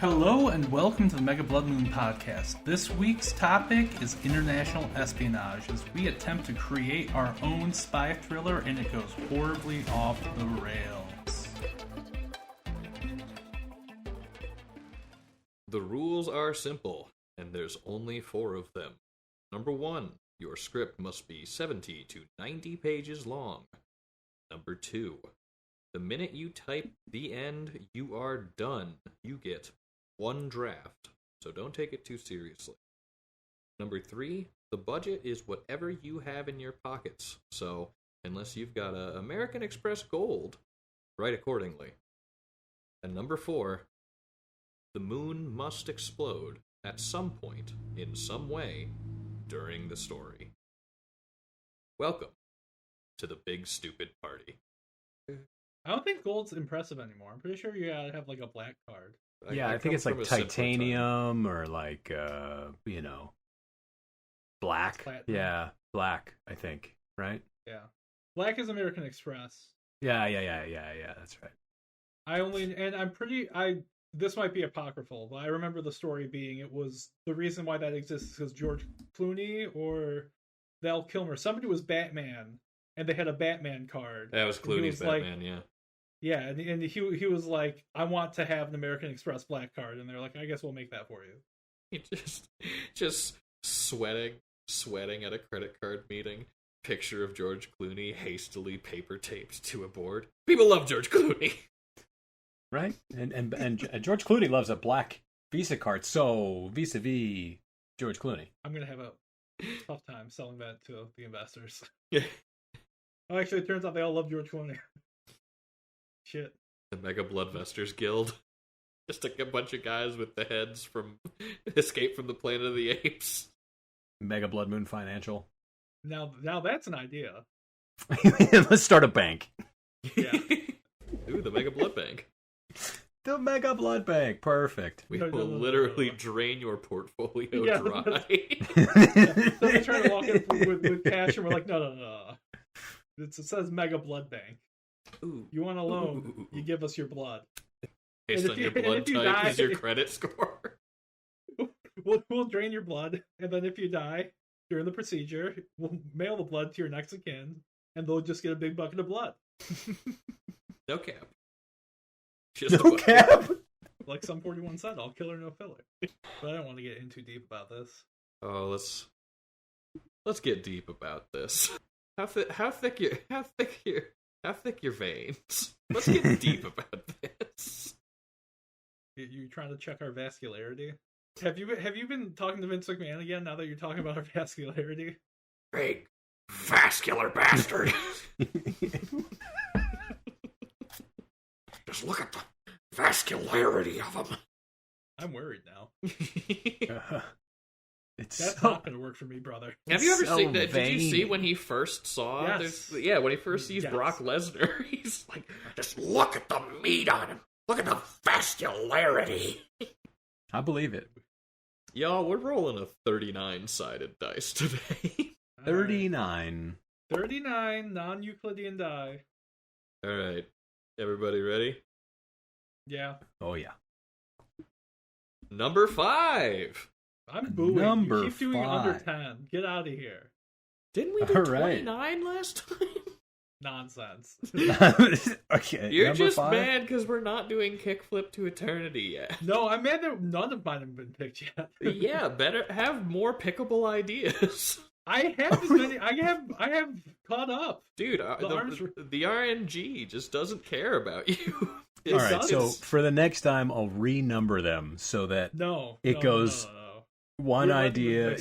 Hello and welcome to the Mega Blood Moon podcast. This week's topic is international espionage as we attempt to create our own spy thriller and it goes horribly off the rails. The rules are simple, and there's only 4 of them. Number 1, your script must be 70 to 90 pages long. Number 2, the minute you type the end, you are done. You get 1 draft, so don't take it too seriously. Number 3, the budget is whatever you have in your pockets, so unless you've got a American Express Gold, write accordingly. And number 4, the moon must explode at some point, in some way, during the story. Welcome to the big stupid party. I don't think gold's impressive anymore. I'm pretty sure you gotta have like a black card. I think it's like titanium or like, black. Yeah, black, I think, right? Yeah. Black is American Express. Yeah, that's right. This might be apocryphal, but I remember the story being it was the reason why that exists because George Clooney or Val Kilmer, somebody was Batman, and they had a Batman card. That was Clooney's Batman, yeah. Yeah, and he was like, I want to have an American Express black card, and they're like, I guess we'll make that for you. He just sweating at a credit card meeting. Picture of George Clooney hastily paper taped to a board. People love George Clooney. Right? And George Clooney loves a black Visa card, so vis-a-vis George Clooney. I'm going to have a tough time selling that to the investors. Yeah. Oh, actually, it turns out they all love George Clooney. Shit. The Mega Bloodvesters Guild. Just like a bunch of guys with the heads from Escape from the Planet of the Apes. Mega Blood Moon Financial. Now that's an idea. Let's start a bank. Yeah. Ooh, the Mega Blood Bank. The Mega Blood Bank. Perfect. We will literally drain your portfolio dry. So we try to walk in with cash and we're like, no. It says Mega Blood Bank. Ooh. You want a loan, you give us your blood. Based on your blood type is your credit score. We'll drain your blood, and then if you die during the procedure, we'll mail the blood to your next of kin, and they'll just get a big bucket of blood. No cap. Just no cap? Like Sum 41 said, all killer, no filler. But I don't want to get in too deep about this. Oh, let's get deep about this. How thick your veins? Let's get deep about this. You trying to check our vascularity? Have you been talking to Vince McMahon again now that you're talking about our vascularity? Big vascular bastard. Just look at the vascularity of him. I'm worried now. That's not going to work for me, brother. Have you ever seen that? Did you see when he first saw? Yes. When he first sees Brock Lesnar, he's like, just look at the meat on him. Look at the vascularity. I believe it. Y'all, we're rolling a 39-sided dice today. 39. 39 non-Euclidean die. All right. Everybody ready? Yeah. Oh, yeah. Number 5. I'm booing. Number you keep doing 5. under 10. Get out of here. Didn't we do 29 last time? Nonsense. Okay. You're number just 5? mad because we're not doing Kickflip to Eternity yet. No, I'm mad that none of mine have been picked yet. Yeah, better have more pickable ideas. I have as many. I have caught up. Dude, the RNG just doesn't care about you. All right, so for the next time, I'll renumber them so that it goes one idea,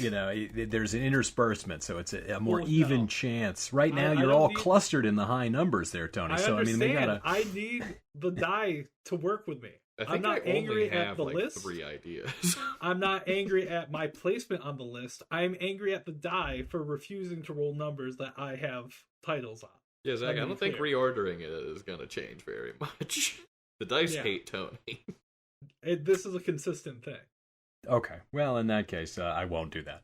there's an interspersement, so it's a more even chance. Right now, you're all clustered in the high numbers there, Tony. I understand. I need the die to work with me. I'm not angry at the list. 3 ideas. I'm not angry at my placement on the list. I'm angry at the die for refusing to roll numbers that I have titles on. Yeah, Zach, I don't think reordering it is going to change very much. The dice hate Tony. This is a consistent thing. Okay, well, in that case, I won't do that.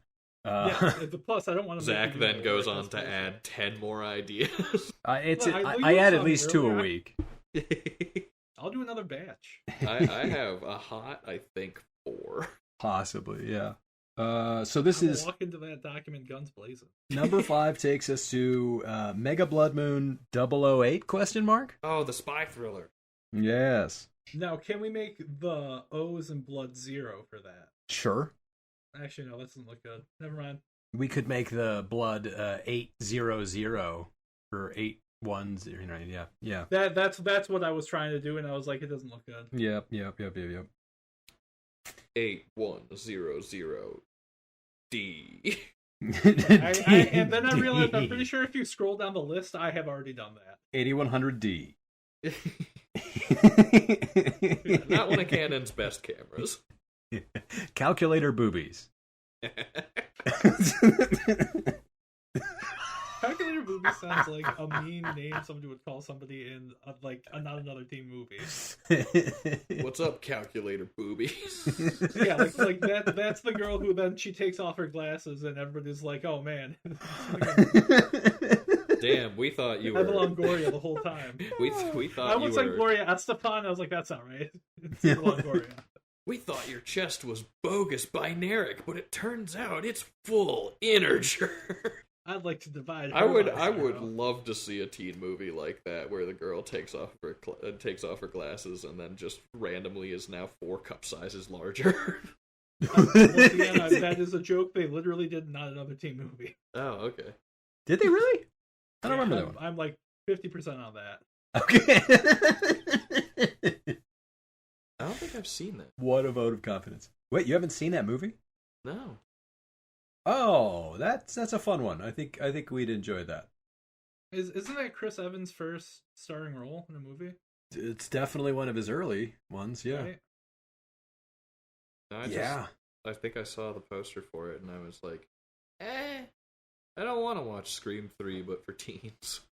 Plus, I don't want to. Zach then goes on to add 10 more ideas. I add at least 2 a week. I'll do another another batch. I have a hot, I think, 4. Possibly, yeah. So this is walk into that document guns blazing. Number 5 takes us to Mega Blood Moon 008 question mark? Oh, the spy thriller. Yes. Now, can we make the O's and blood 0 for that? Sure. Actually, no, that doesn't look good. Never mind. We could make the blood 800 or 810. Yeah. That's what I was trying to do, and I was like, it doesn't look good. Yep. 8100 D. And then I realized I'm pretty sure if you scroll down the list, I have already done that. 8100 D. Not one of Canon's best cameras. Calculator boobies. Calculator boobies sounds like a mean name somebody would call somebody in a Not Another Teen movie. What's up, calculator boobies? Yeah, like that's the girl who then she takes off her glasses and everybody's like, oh man. Damn, we thought you were... I belong Longoria the whole time. We thought you were... I was like Gloria Estefan, I was like, that's not right. It's Longoria. We thought your chest was bogus binaric, but it turns out it's full integer. I'd like to divide. I would love to see a teen movie like that, where the girl takes off her glasses and then just randomly is now 4 cup sizes larger. Once again, that is a joke they literally did Not Another Teen movie. Oh, okay. Did they really? I don't remember that one. I'm like 50% on that. Okay. I don't think I've seen that. What a vote of confidence. Wait, you haven't seen that movie? No. Oh, that's a fun one. I think we'd enjoy that. Isn't that Chris Evans' first starring role in a movie? It's definitely one of his early ones, yeah. Right? No, I think I saw the poster for it and I was like, I don't want to watch Scream 3, but for teens.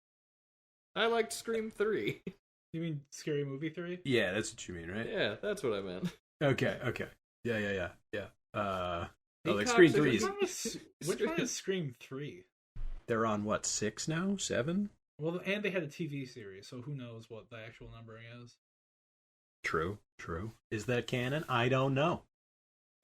I liked Scream 3. You mean Scary Movie 3? Yeah, that's what you mean, right? Yeah, that's what I meant. Okay. Yeah. Like Scream 3 is... Which one is Scream 3? They're on, what, 6 now? 7? Well, and they had a TV series, so who knows what the actual numbering is. True. Is that canon? I don't know.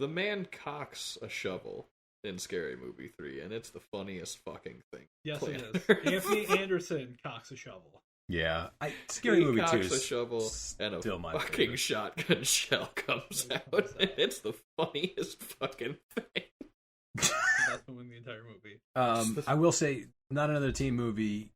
The man cocks a shovel in Scary Movie 3, and it's the funniest fucking thing. Yes, it is. Anthony Anderson cocks a shovel. Yeah, Scary Movie 2 is a shovel and a fucking favorite. Shotgun shell comes out, and it's the funniest fucking thing. That's the entire movie. I will say, Not Another Teen movie.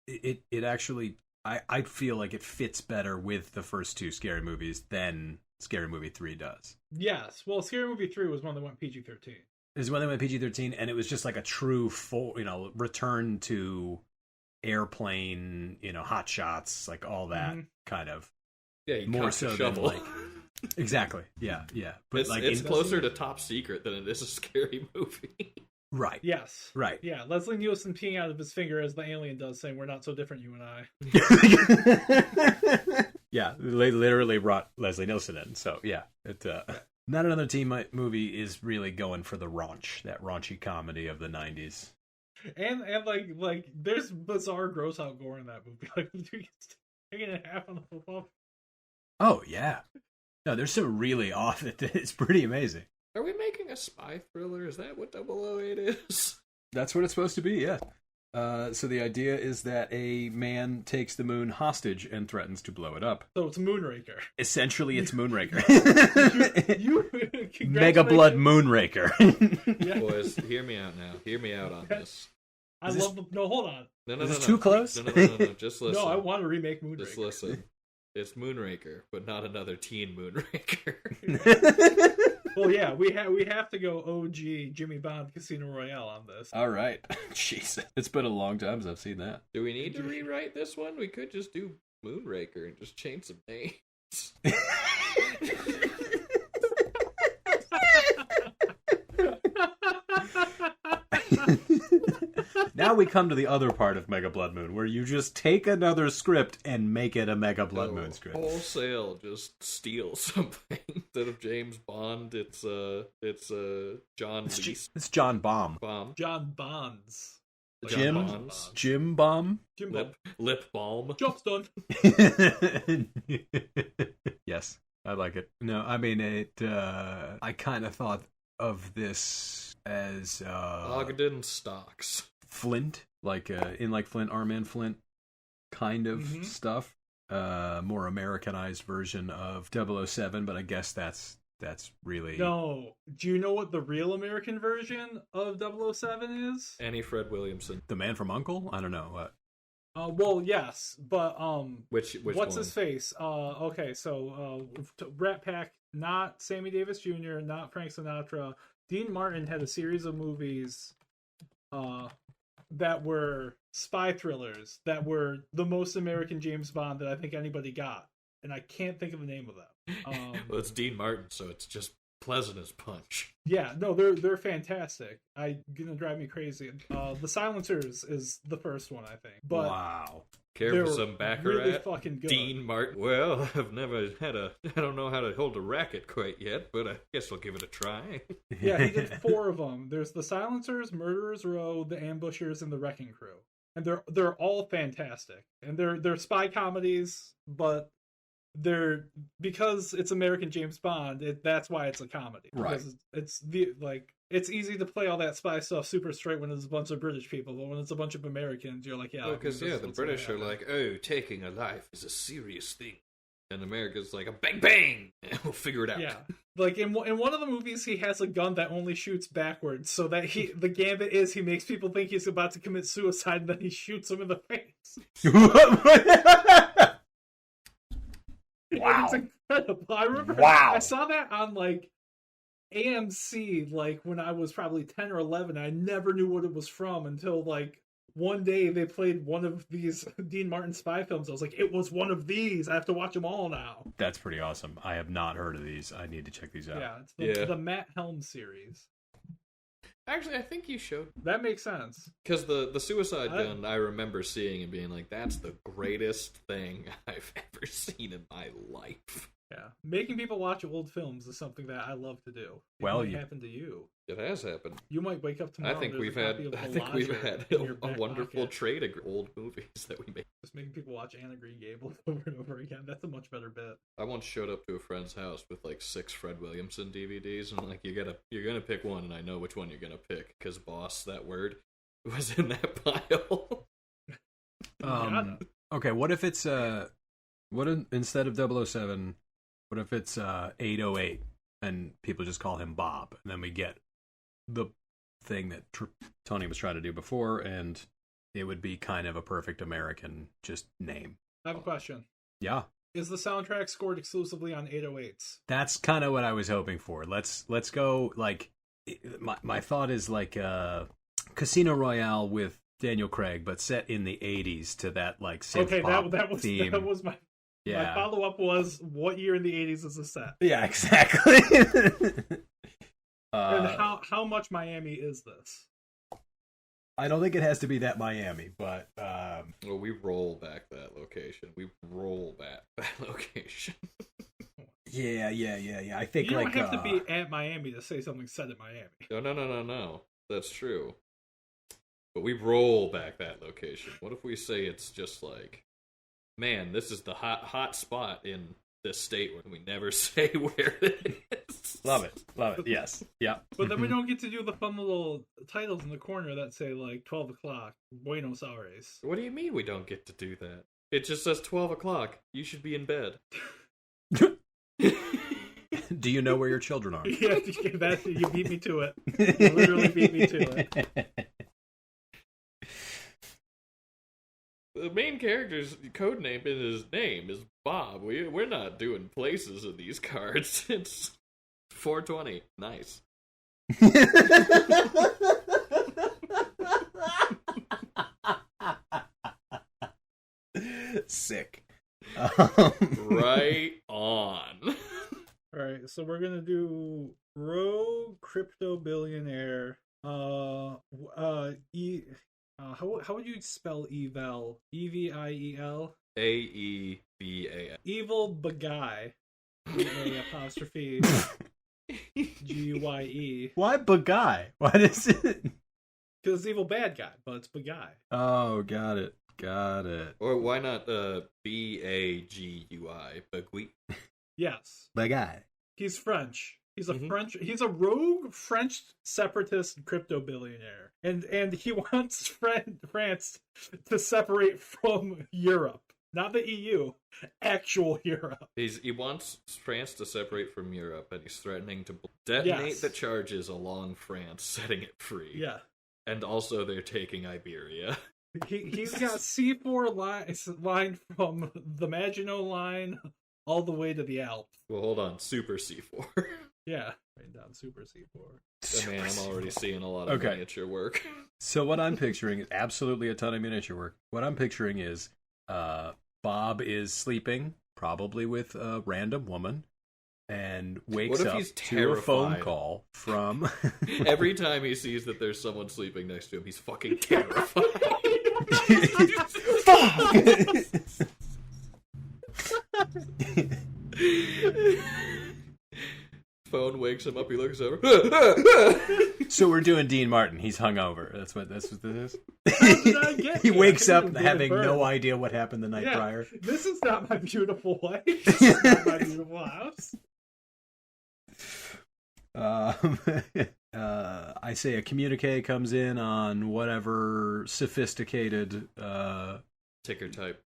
It actually, I feel like it fits better with the first 2 Scary Movies than Scary Movie 3 does. Yes, well, Scary Movie 3 was one that went PG-13. Is when they went PG-13, and it was just like a true return to airplane, hot shots, like all that kind of. Yeah, more so than like exactly. Yeah. But it's closer to Top Secret than it is a Scary Movie. Right. Yes. Right. Yeah. Leslie Nielsen peeing out of his finger as the alien does, saying, "We're not so different, you and I." Yeah, they literally brought Leslie Nielsen in. So yeah, Not Another Teen movie is really going for the raunch, that raunchy comedy of the 90s. And like there's bizarre gross out gore in that movie. Like taking a half on the football. Oh yeah. No, there's some really off. It's pretty amazing. Are we making a spy thriller? Is that what 008 is? That's what it's supposed to be, yeah. So the idea is that a man takes the moon hostage and threatens to blow it up. So it's Moonraker. Essentially, it's Moonraker. Mega Blood Moonraker. Yeah. Boys, hear me out now. Hear me out on this. No, hold on. No. Is this too close? No. Just listen. No, I want to remake Moonraker. Just listen. It's Moonraker, but not another teen Moonraker. Well, yeah, we have to go OG Jimmy Bond Casino Royale on this. All right. Jeez. It's been a long time since I've seen that. Do we need to rewrite this one? We could just do Moonraker and just change some names. Now we come to the other part of Mega Blood Moon, where you just take another script and make it a Mega Blood Moon script. Wholesale, just steal something. Instead of James Bond, it's John Leese. It's John Baum. John Bonds. Jim Bomb. Lip balm. Job's done. Yes, I like it. No, I mean it. I kind of thought of this as Ogden Stocks. Flint, like Flint, Our Man Flint kind of stuff. More Americanized version of 007, but I guess that's really... No. Do you know what the real American version of 007 is? Annie Fred Williamson. The Man from U.N.C.L.E.? I don't know. Well, yes, but which what's one? his face? Okay, so Rat Pack, not Sammy Davis Jr., not Frank Sinatra. Dean Martin had a series of movies that were spy thrillers that were the most American James Bond that I think anybody got, and I can't think of the name of them. Well, it's Dean Martin, so it's just pleasant as punch. Yeah, no, they're fantastic. Gonna drive me crazy. The Silencers is the first one, I think. But wow. Care for some Baccarat? Really fucking good. Dean Martin. Well, I've never had I don't know how to hold a racket quite yet, but I guess I'll give it a try. Yeah, he did 4 of them. There's the Silencers, Murderers Row, the Ambushers, and the Wrecking Crew. And they're all fantastic. And they're spy comedies, but they're, because it's American James Bond, that's why it's a comedy. Right. Because it's easy to play all that spy stuff super straight when it's a bunch of British people, but when it's a bunch of Americans, you're like, yeah. Because the British are like, oh, taking a life is a serious thing, and America's like a bang bang, and we'll figure it out. Yeah, like in one of the movies, he has a gun that only shoots backwards, so that the gambit is he makes people think he's about to commit suicide, and then he shoots them in the face. Wow. It's incredible. I remember I saw that on AMC when I was probably 10 or 11. I never knew what it was from until one day they played one of these Dean Martin spy films. I was like, it was one of these. I have to watch them all now. That's pretty awesome. I have not heard of these. I need to check these out. Yeah, it's the Matt Helm series. Actually, I think you showed. That makes sense. Because the suicide gun, I remember seeing and being like, that's the greatest thing I've ever seen in my life. Yeah. Making people watch old films is something that I love to do. It might happen to you. It has happened. You might wake up tomorrow. I think we've had a wonderful trade of old movies that we made. Just making people watch Anna Green Gables over and over again. That's a much better bit. I once showed up to a friend's house with 6 Fred Williamson DVDs, and I'm like, you're gonna pick one, and I know which one you're gonna pick because boss, that word, was in that pile. Okay, what if it's instead of 007, what if it's 808 and people just call him Bob, and then we get the thing that Tony was trying to do before, and it would be kind of a perfect American just name. I have a question. Yeah. Is the soundtrack scored exclusively on 808s? That's kind of what I was hoping for. Let's go my thought is Casino Royale with Daniel Craig, but set in the 80s to that synth pop theme. That was my follow up was, what year in the 80s is this set? Yeah, exactly. And how much Miami is this? I don't think it has to be that Miami, but well, we roll back that location. Yeah. I think you don't have to be at Miami to say something set at Miami. No. That's true. But we roll back that location. What if we say it's just man, this is the hot spot in this state where we never say where it is. Love it. Yes. Yeah. But then we don't get to do the fun little titles in the corner that say 12 o'clock, Buenos Aires. What do you mean we don't get to do that? It just says 12 o'clock. You should be in bed. Do you know where your children are? Yeah, you beat me to it. You literally beat me to it. The main character's code name in his name is Bob. We're not doing places in these cards. It's 420. Nice. Sick. Right on. Alright, so we're gonna do Rogue Crypto Billionaire. How would you spell Evel? Eviel? Aeval. Evil Baguy. Apostrophe Guye. Why Baguy? What is it? Because it's evil bad guy, but it's big guy. Oh, got it. Or why not Bagui? Bagui? Yes. Big guy. He's French. He's a rogue French separatist crypto billionaire. And he wants France to separate from Europe. Not the EU, actual Europe. He wants France to separate from Europe, and he's threatening to detonate the charges along France, setting it free. Yeah. And also they're taking Iberia. He's got C4 line from the Maginot Line all the way to the Alps. Well, hold on. Super C4. Yeah. Right down Super C4. Man, I'm already seeing a lot of miniature work. So what I'm picturing is absolutely a ton of miniature work. What I'm picturing is Bob is sleeping, probably with a random woman, and wakes up to a phone call from... Every time he sees that there's someone sleeping next to him, he's fucking terrified. Fuck! Phone wakes him up, he looks over. So we're doing Dean Martin. He's hungover. That's what this is. He He wakes up having no idea what happened the night prior. This is not my beautiful wife. This is not my beautiful house. I say a communique comes in on whatever sophisticated ticker type.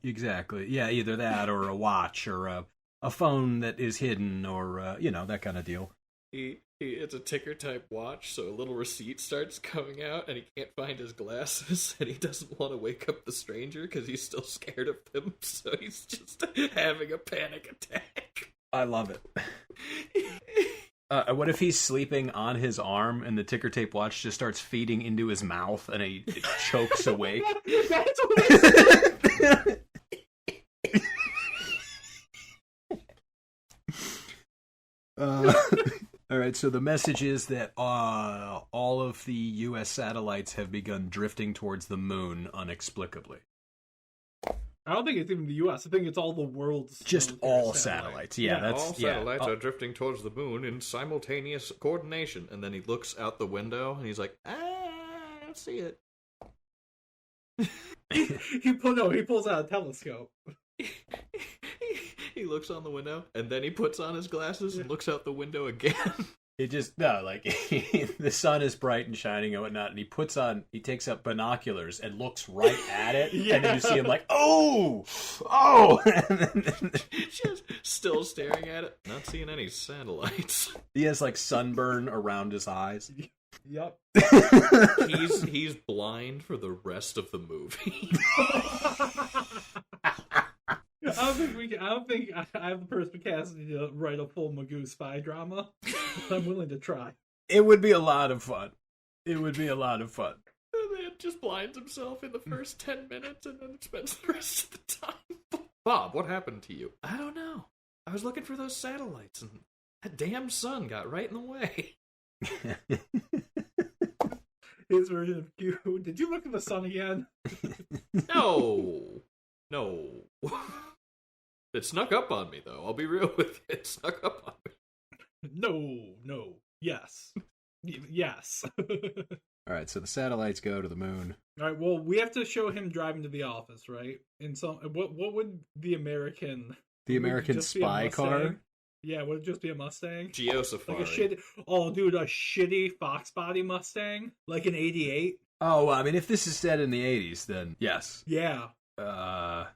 Exactly. Yeah, either that or a watch or a phone that is hidden or that kind of deal. It's a ticker type watch, so a little receipt starts coming out, and he can't find his glasses, and he doesn't want to wake up the stranger because he's still scared of them, so he's just having a panic attack. I love it. What if he's sleeping on his arm and the ticker tape watch just starts feeding into his mouth and he chokes awake? That's what it All right, so the message is that all of the U.S. satellites have begun drifting towards the moon inexplicably. I don't think it's even the U.S. I think it's all the world's... Just all satellites. Yeah, all satellites are drifting towards the moon in simultaneous coordination. And then he looks out the window, and he's like, I don't see it. He pulls out a telescope. He looks on the window, and then he puts on his glasses and looks out the window again. The sun is bright and shining and whatnot, and he takes up binoculars and looks right at it, and then you see him like, oh, and then just still staring at it, not seeing any satellites. He has like sunburn around his eyes. Yep. He's blind for the rest of the movie. I don't think I have the perspicacity to write a full Magoo spy drama, but I'm willing to try. It would be a lot of fun. The man just blinds himself in the first 10 minutes and then spends the rest of the time. Bob, what happened to you? I don't know. I was looking for those satellites and that damn sun got right in the way. His version of Q. Did you look at the sun again? No. It snuck up on me, though. I'll be real with you. It snuck up on me. No. Yes. Yes. All right, so the satellites go to the moon. All right, well, we have to show him driving to the office, right? And so, what would the American... The American spy car? Yeah, would it just be a Mustang? Geo Safari. Like a shitty Fox body Mustang? Like an 88? Oh, well, I mean, if this is set in the 80s, then yes. Yeah. No.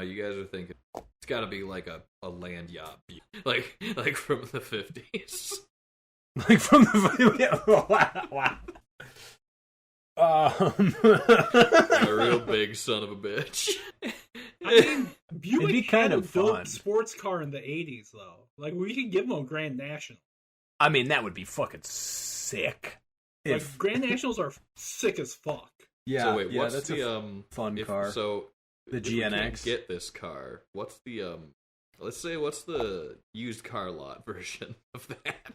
You guys are thinking it's got to be like a land yacht, like from the 50s. Like from the wow. A real big son of a bitch. I mean, Buick It'd be kind had of a dope fun. sports car in the 80s, though. Like, we could give them a Grand National. I mean, that would be fucking sick. Like, Grand Nationals are sick as fuck. Yeah. So wait, what's that's the fun car? So the if we GNX. can't get this car. What's the Let's say what's the used car lot version of that?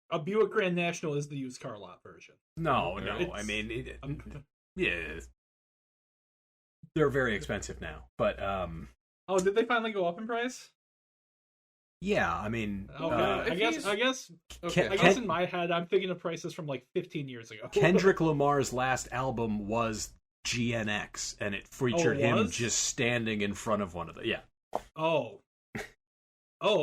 A Buick Grand National is the used car lot version. No. I mean, yeah. They're very expensive now, but Oh, did they finally go up in price? Yeah, I mean, okay. I guess in my head, I'm thinking of prices from like 15 years ago. Kendrick Lamar's last album was GNX, and it featured him just standing in front of one of them. Yeah. Oh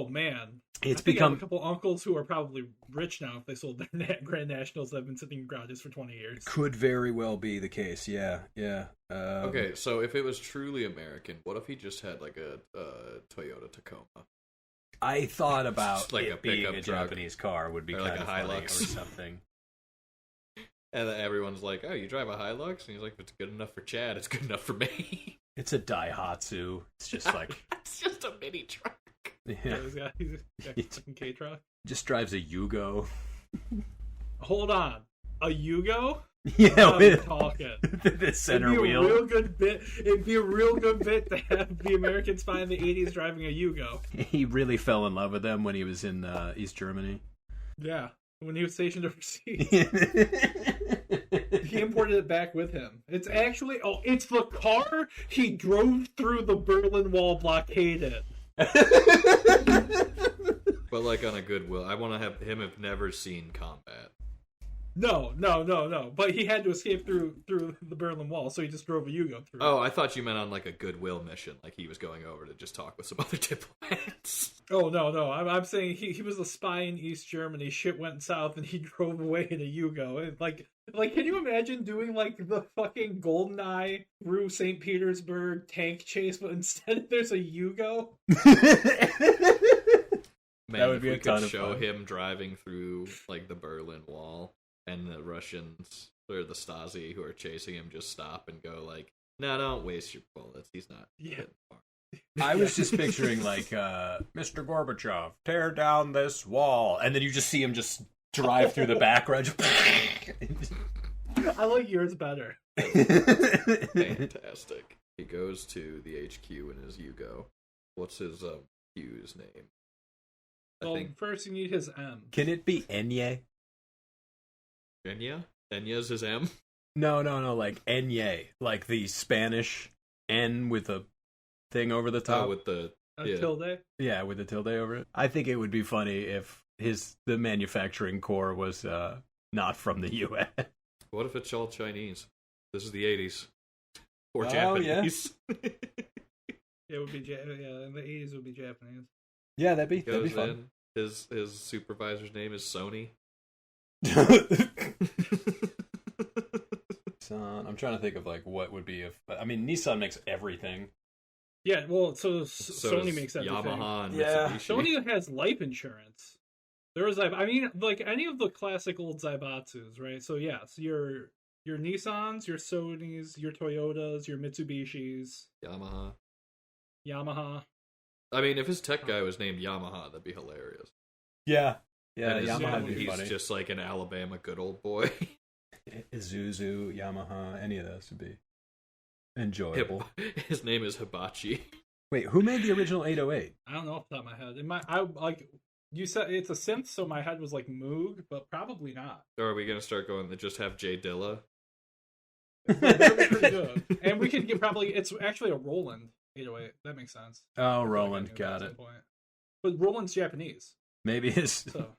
man. It's I become have a couple uncles who are probably rich now if they sold their Grand Nationals that have been sitting in garages for 20 years. Could very well be the case. Yeah. Okay, so if it was truly American, what if he just had like a Toyota Tacoma? I thought about like it being a Japanese car would be or kind like of a Hilux funny or something. And then everyone's like, "Oh, you drive a Hilux?" And he's like, "If it's good enough for Chad, it's good enough for me." It's a Daihatsu. It's just like it's just a mini truck. Yeah, he's got a fucking K truck. Just drives a Yugo. Hold on, a Yugo? Yeah, I'm talking. The center wheel. It'd be a real good bit to have the American spy in the 80s driving a Yugo. He really fell in love with them when he was in East Germany. Yeah, when he was stationed overseas. He imported it back with him. It's actually, it's the car he drove through the Berlin Wall blockade in. But like on a goodwill, I want to have him have never seen combat. No. But he had to escape through the Berlin Wall, so he just drove a Yugo through. Oh, I thought you meant on like a goodwill mission, like he was going over to just talk with some other diplomats. Oh no! I'm saying he was a spy in East Germany. Shit went south, and he drove away in a Yugo. Like, can you imagine doing like the fucking GoldenEye through St. Petersburg tank chase, but instead there's a Yugo? Man, that would be a ton of fun. Show him driving through like the Berlin Wall, and the Russians or the Stasi who are chasing him just stop and go like, "No, don't waste your bullets. He's not." Yeah. I was just picturing like, Mr. Gorbachev, tear down this wall, and then you just see him just drive through the background. I like yours better. Fantastic. He goes to the HQ in his Yugo. What's his Q's name? I think first you need his M. Can it be Enye? Enya? Enya's his M? No, like Enye, like the Spanish N with a thing over the top. Oh, with the tilde? Yeah, with the tilde over it. I think it would be funny if the manufacturing core was not from the U.S. What if it's all Chinese? This is the 80s. Or Japanese. Yeah. It would be in the 80s it would be Japanese. Yeah, that'd be fun. His supervisor's name is Sony. I'm trying to think of like what would be Nissan makes everything. Yeah, well, so Sony makes everything. Yamaha and Mitsubishi. Sony has life insurance. There was like any of the classic old Zaibatsus, right? So yes, your Nissans, your Sonys, your Toyotas, your Mitsubishis, Yamaha. I mean, if his tech guy was named Yamaha, that'd be hilarious. Yeah, Yamaha would be he's funny. Just like an Alabama good old boy. Isuzu, Yamaha, any of those would be enjoyable. His name is Hibachi. Wait, who made the original 808? I don't know off the top of my head. You said it's a synth, so my head was like Moog, but probably not. Or are we gonna start going to just have Jay Dilla? That would be pretty good. And we could it's actually a Roland 808. That makes sense. Oh, Roland, got it. But Roland's Japanese. Maybe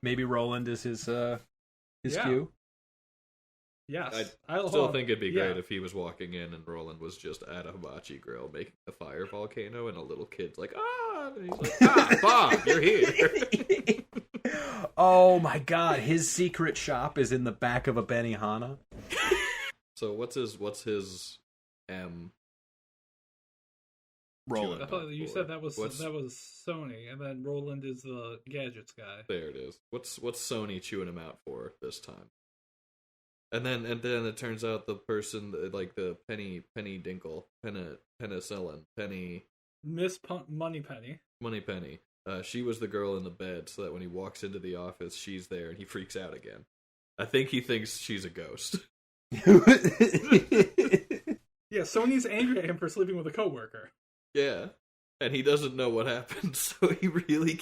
maybe Roland is his cue. Yes. I still think it'd be great if he was walking in and Roland was just at a hibachi grill making a fire volcano and a little kid's like, ah! And he's like, Bob, you're here. Oh my god, his secret shop is in the back of a Benihana. So what's his Roland. I thought you said that was Sony, and then Roland is the gadgets guy. There it is. What's Sony chewing him out for this time? And then it turns out the person like the Penny Dinkle, Penicillin, Penny Moneypenny. Moneypenny. She was the girl in the bed, so that when he walks into the office, she's there, and he freaks out again. I think he thinks she's a ghost. Yeah, Sony's angry at him for sleeping with a coworker. Yeah, and he doesn't know what happened, so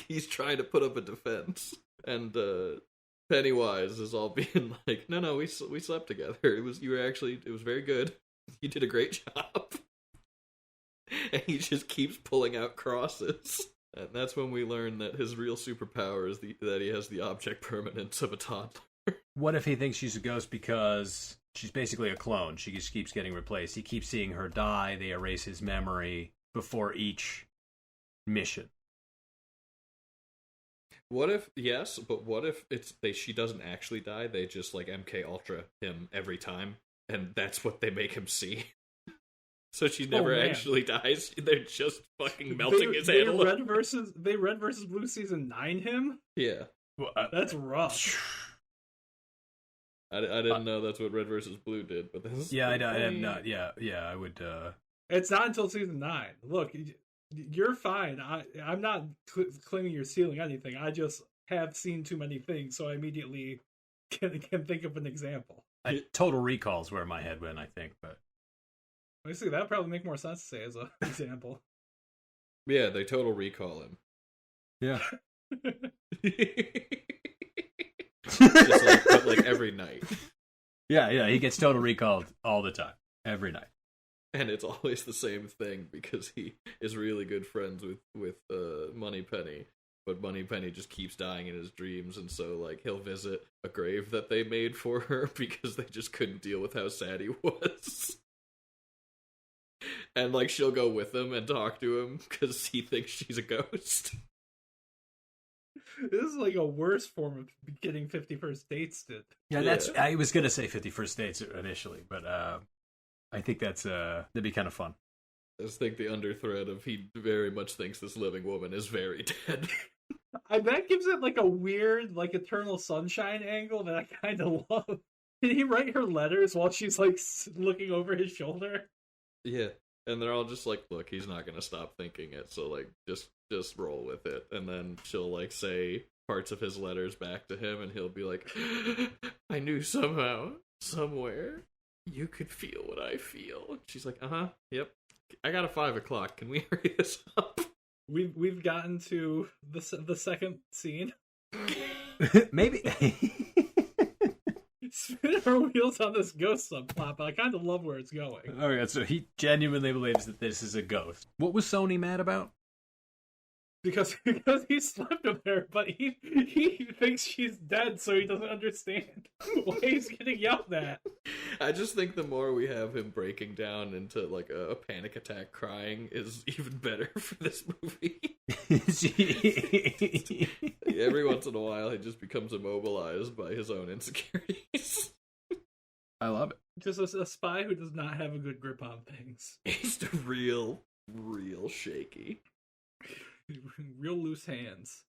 he's trying to put up a defense. And Pennywise is all being like, "No, we slept together. It was very good. You did a great job." And he just keeps pulling out crosses. And that's when we learn that his real superpower is that he has the object permanence of a toddler. What if he thinks she's a ghost because she's basically a clone? She just keeps getting replaced. He keeps seeing her die. They erase his memory before each mission. What if, yes, but what if she doesn't actually die? They just like MK Ultra him every time, and that's what they make him see. So she never actually dies. They're just fucking melting his head. They Red versus Blue season 9 him? Yeah. Well, that's rough. I didn't know that's what Red versus Blue did, but this I'm not. Yeah, I would. It's not until season 9. Look, you're fine. I'm not claiming you're stealing anything. I just have seen too many things, so I immediately can think of an example. Total Recall's where my head went, I think, but. Let me see, that would probably make more sense to say as an example. Yeah, they Total Recall him. Yeah. Just like every night. Yeah, he gets Total Recalled all the time, every night. And it's always the same thing because he is really good friends with Moneypenny, but Moneypenny just keeps dying in his dreams, and so like he'll visit a grave that they made for her because they just couldn't deal with how sad he was. And like she'll go with him and talk to him because he thinks she's a ghost. This is like a worse form of getting 51st Dates did. Yeah, I was gonna say 51st Dates initially, but I think that'd be kind of fun. I just think the underthread of he very much thinks this living woman is very dead. That gives it like a weird, like Eternal Sunshine angle that I kind of love. Did he write her letters while she's like looking over his shoulder? Yeah, and they're all just like, look, he's not gonna stop thinking it, so like just roll with it. And then she'll like say parts of his letters back to him, and he'll be like, I knew somehow, somewhere, you could feel what I feel. She's like, yep. I got a 5 o'clock. Can we hurry this up? We've gotten to the second scene. Maybe. Spinning our wheels on this ghost subplot, but I kind of love where it's going. Okay, so he genuinely believes that this is a ghost. What was Sony mad about? Because he slept with her, but he thinks she's dead, so he doesn't understand why he's getting yelled at. I just think the more we have him breaking down into like a panic attack crying is even better for this movie. Every once in a while he just becomes immobilized by his own insecurities. I love it. Just a spy who does not have a good grip on things. He's real shaky. Real loose hands.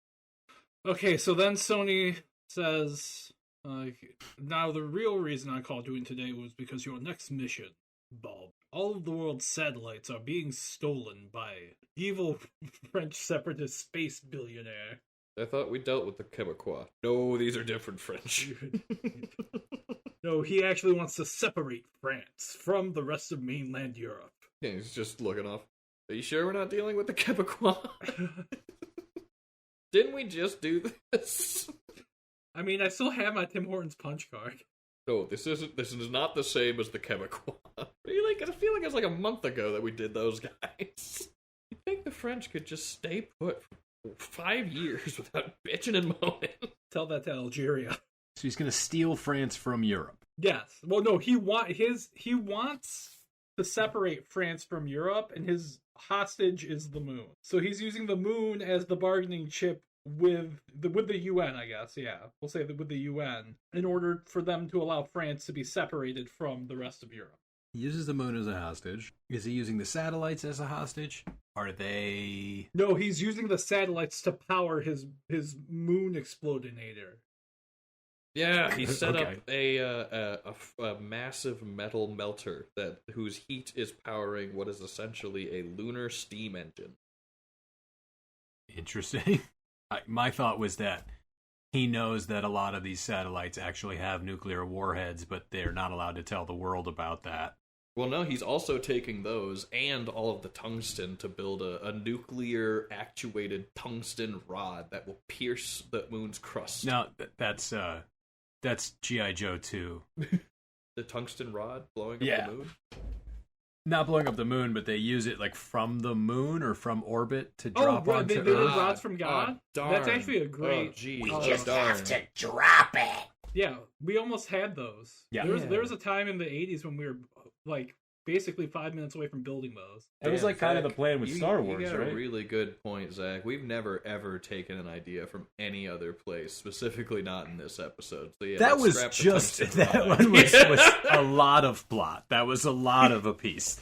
Okay, so then Sony says, now the real reason I called you in today was because your next mission, Bob. All of the world's satellites are being stolen by evil French separatist space billionaire. I thought we dealt with the Quebecois. No, these are different French. No, he actually wants to separate France from the rest of mainland Europe. Yeah, he's just looking off. Are you sure we're not dealing with the Quebecois? Didn't we just do this? I mean, I still have my Tim Hortons punch card. No, this is not the same as the Quebecois. Really? Because I feel like it was like a month ago that we did those guys. You think the French could just stay put for 5 years without bitching and moaning? Tell that to Algeria. So he's going to steal France from Europe. Yes. Well, no, he wants to separate France from Europe, and his hostage is the moon. So he's using the moon as the bargaining chip with the UN, I guess. Yeah, we'll say that with the UN, in order for them to allow France to be separated from the rest of Europe. He uses the moon as a hostage. Is he using the satellites as a hostage? Are they... No, he's using the satellites to power his moon explodinator. Yeah, he set up a massive metal melter whose heat is powering what is essentially a lunar steam engine. Interesting. My thought was that he knows that a lot of these satellites actually have nuclear warheads, but they're not allowed to tell the world about that. Well, no, he's also taking those and all of the tungsten to build a nuclear-actuated tungsten rod that will pierce the moon's crust. No, that's G.I. Joe 2. The tungsten rod blowing up the moon? not blowing up the moon, but they use it like from the moon or from orbit to drop onto they Earth. did rods from God. Darn. That's actually a great. We just have to drop it. Yeah, we almost had those. Yeah. There was a time in the 80s when we were like basically 5 minutes away from building those. It was like kind of the plan with Star Wars, you got right? a really good point, Zach. We've never ever taken an idea from any other place, specifically not in this episode. So yeah, that was just that one was a lot of plot. That was a lot of a piece.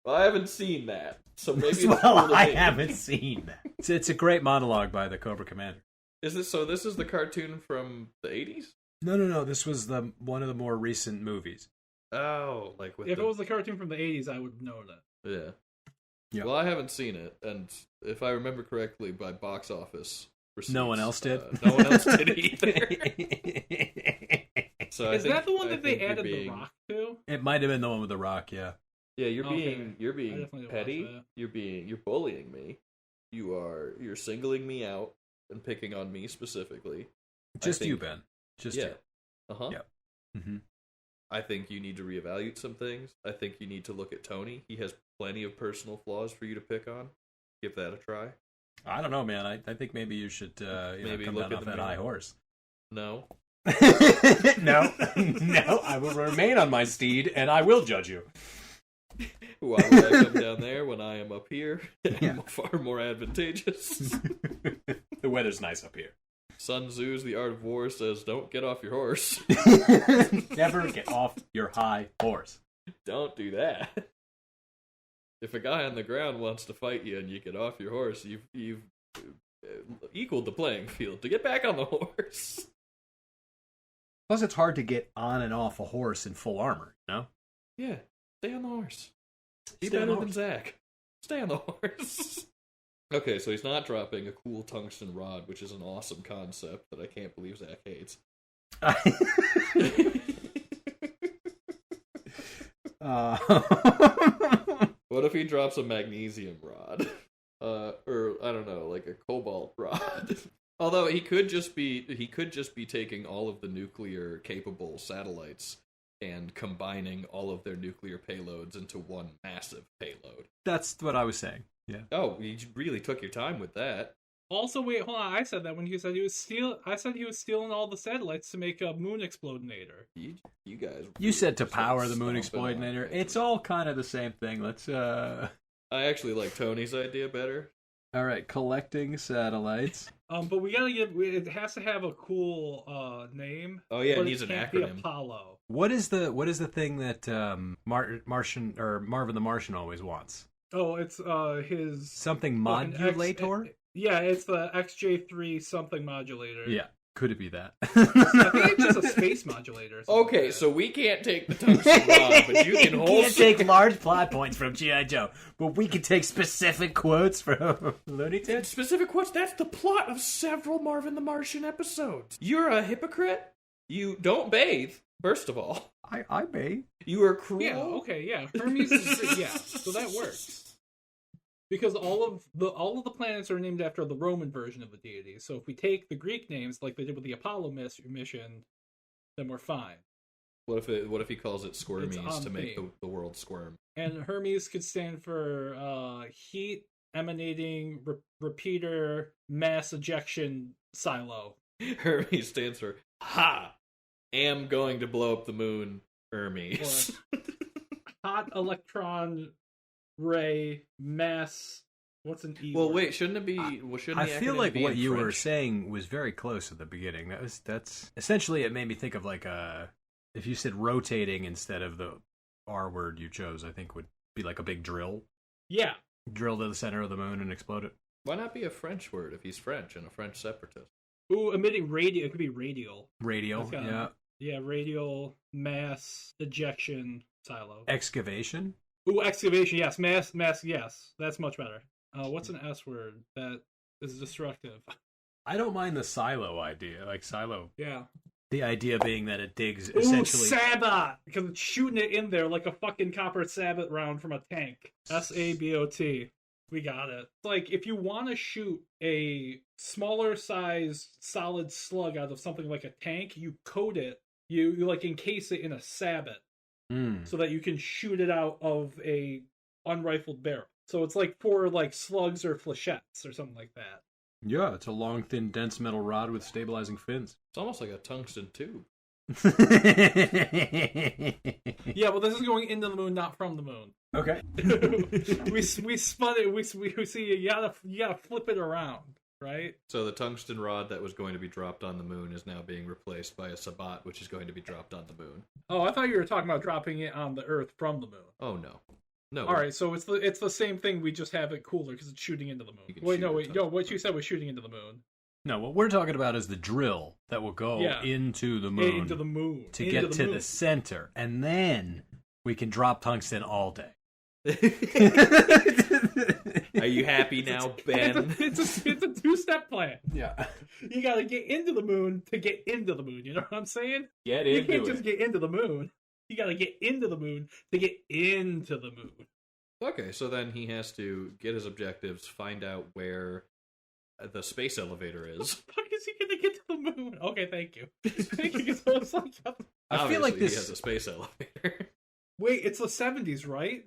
Well, I haven't seen that, so maybe I haven't seen that. It's a great monologue by the Cobra Commander. Is this so? This is the cartoon from the 80s? No. This was one of the more recent movies. Oh, like if it was the cartoon from the 80s, I would know that. Yeah. Yeah. Well, I haven't seen it, and if I remember correctly, by box office receipts, No one else did. No one else did either. So Is that the one that they added The Rock to? It might have been the one with The Rock. Yeah. Yeah, you're I being definitely petty. watched that. You're bullying me. You're singling me out and picking on me specifically. Just you, Ben. Just yeah. you. Uh-huh. Yeah. Mm-hmm. I think you need to reevaluate some things. I think you need to look at Tony. He has plenty of personal flaws for you to pick on. Give that a try. I don't know, man. I think maybe you should Maybe come look down at off the that mirror. high horse. No. No. I will remain on my steed, and I will judge you. Why would I come down there when I am up here? Yeah. Far more advantageous. The weather's nice up here. Sun Tzu's The Art of War says, don't get off your horse. Never get off your high horse. Don't do that. If a guy on the ground wants to fight you and you get off your horse, you've equaled the playing field. To get back on the horse. Plus, it's hard to get on and off a horse in full armor, you know? Yeah, stay on the horse. Be Stay on the better than horse. Zach. Stay on the horse. Okay, so he's not dropping a cool tungsten rod, which is an awesome concept that I can't believe Zach hates. What if he drops a magnesium rod? Or I don't know, like a cobalt rod. Although he could just be taking all of the nuclear capable satellites and combining all of their nuclear payloads into one massive payload. That's what I was saying. Yeah. Oh, you really took your time with that. Also, wait, hold on. I said that when you said I said he was stealing all the satellites to make a moon explodinator. You guys. You said to power the moon stomping on explodinator. me. It's all kind of the same thing. Let's I actually like Tony's idea better. All right, collecting satellites. But we gotta it has to have a cool name. Oh yeah, but it needs an can't be acronym. Apollo. What is the thing that Martian or Marvin the Martian always wants? Oh, it's his Something fucking modulator? Yeah, it's the XJ3 something modulator. Yeah. Could it be that? I think it's just a space modulator. Or something Okay, like so we can't take the tungsten rod, but you can hold. Can't take large plot points from G.I. Joe, but we can take specific quotes from Looney Tunes. Specific quotes. That's the plot of several Marvin the Martian episodes. You're a hypocrite. You don't bathe. First of all, I may. you are cruel. Yeah, okay, yeah. Hermes is yeah, so that works. Because all of the planets are named after the Roman version of the deity. So if we take the Greek names like they did with the Apollo mission, then we're fine. What if he calls it It's Squirmies on to make me. the world squirm? And Hermes could stand for heat emanating repeater mass ejection silo. Hermes stands for Ha! Am going to blow up the moon. Hermes. Hot electron ray mass. What's an E? Well, word? wait. Shouldn't it be? Shouldn't I the feel acronym like be what in you were French? saying was very close at the beginning. That's essentially it made me think of like if you said rotating instead of the R word you chose, I think would be like a big drill. Yeah. Drill to the center of the moon and explode it. Why not be a French word if he's French and a French separatist? Ooh, emitting radio. It could be radial. Radial, That's kinda- yeah. Yeah, radial mass ejection silo. Excavation. Ooh, excavation. Yes, mass. Yes, that's much better. What's an S word that is destructive? I don't mind the silo idea. Like silo. Yeah. The idea being that it digs Ooh, essentially. sabot, because it's shooting it in there like a fucking copper sabot round from a tank. SABOT. We got it. It's like if you want to shoot a smaller size solid slug out of something like a tank, you coat it. You like encase it in a sabot. so that you can shoot it out of a unrifled barrel. So it's like for like slugs or flechettes or something like that. Yeah, it's a long, thin, dense metal rod with stabilizing fins. It's almost like a tungsten tube. Yeah, well, this is going into the moon, not from the moon. Okay. we spun it. We see you gotta flip it around, right? So the tungsten rod that was going to be dropped on the moon is now being replaced by a sabbat, which is going to be dropped on the moon. Oh, I thought you were talking about dropping it on the Earth from the moon. Oh no. No. All right, so it's the same thing. We just have it cooler because it's shooting into the moon. Wait, no. What you said was shooting into the moon. No, what we're talking about is the drill that will go into the moon. Into the moon. To get to the center. And then we can drop tungsten all day. Are you happy now, Ben? It's a two-step plan. Yeah. You gotta get into the moon to get into the moon. You know what I'm saying? You can't just get into the moon. You gotta get into the moon to get into the moon. Okay, so then he has to get his objectives, find out where the space elevator is. How the fuck is he gonna get to the moon? Okay, thank you. Thank you. So it's like, I feel like this... he has a space elevator. Wait, it's the 70s, right?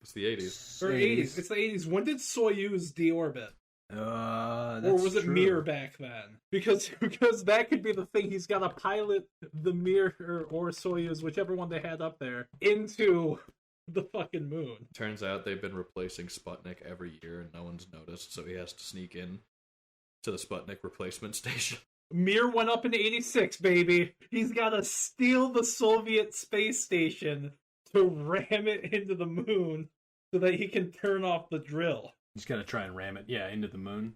It's the 80s. Or 80s. It's the 80s. When did Soyuz deorbit? That's or was it true. Mir back then? Because that could be the thing. He's got to pilot the Mir or Soyuz, whichever one they had up there, into the fucking moon. Turns out they've been replacing Sputnik every year and no one's noticed, so he has to sneak in to the Sputnik replacement station. Mir went up in 86, baby. He's got to steal the Soviet space station to ram it into the moon so that he can turn off the drill. He's got to try and ram it, into the moon.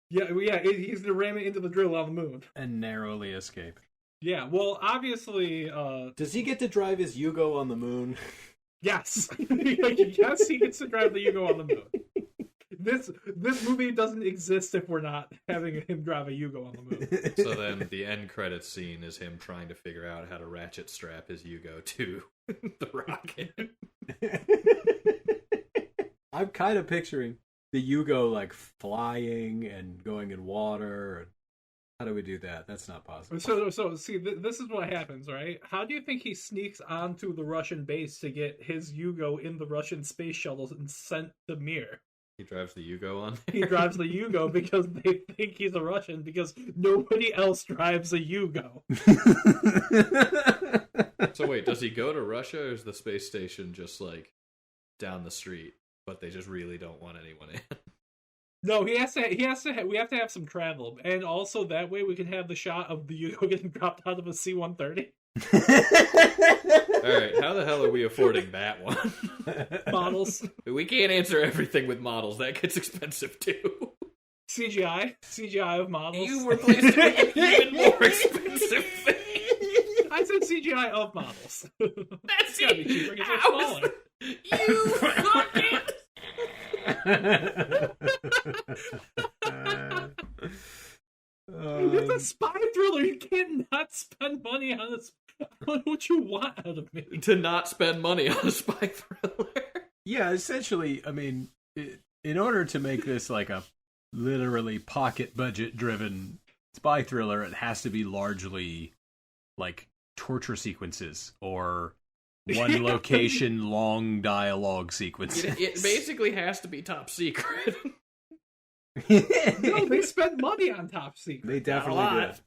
Yeah, he's going to ram it into the drill on the moon. And narrowly escape. Yeah, well, obviously... Does he get to drive his Yugo on the moon? Yes. Yes, he gets to drive the Yugo on the moon. This movie doesn't exist if we're not having him drive a Yugo on the moon. So then the end credits scene is him trying to figure out how to ratchet strap his Yugo to the rocket. I'm kind of picturing the Yugo like flying and going in water. How do we do that? That's not possible. So see, this is what happens, right? How do you think he sneaks onto the Russian base to get his Yugo in the Russian space shuttles and sent to Mir? He drives the Yugo on. He drives the Yugo because they think he's a Russian because nobody else drives a Yugo. So wait, does he go to Russia or is the space station just like down the street, but they just really don't want anyone in? No, we have to have some travel, and also that way we can have the shot of the Yugo getting dropped out of a C-130. Alright, how the hell are we affording that one? Models. We can't answer everything with models. That gets expensive too. CGI of models. You replaced it with an even more expensive thing. I said CGI of models. That's gotta be cheaper because it's smaller. You fucking... It's a spy thriller. You can't not spend money on this. What you want out of me? To not spend money on a spy thriller. Yeah, essentially, I mean, in order to make this like a literally pocket budget driven spy thriller, it has to be largely like torture sequences or one location long dialogue sequences. It basically has to be top secret. No, they spent money on Top Secret. They definitely did.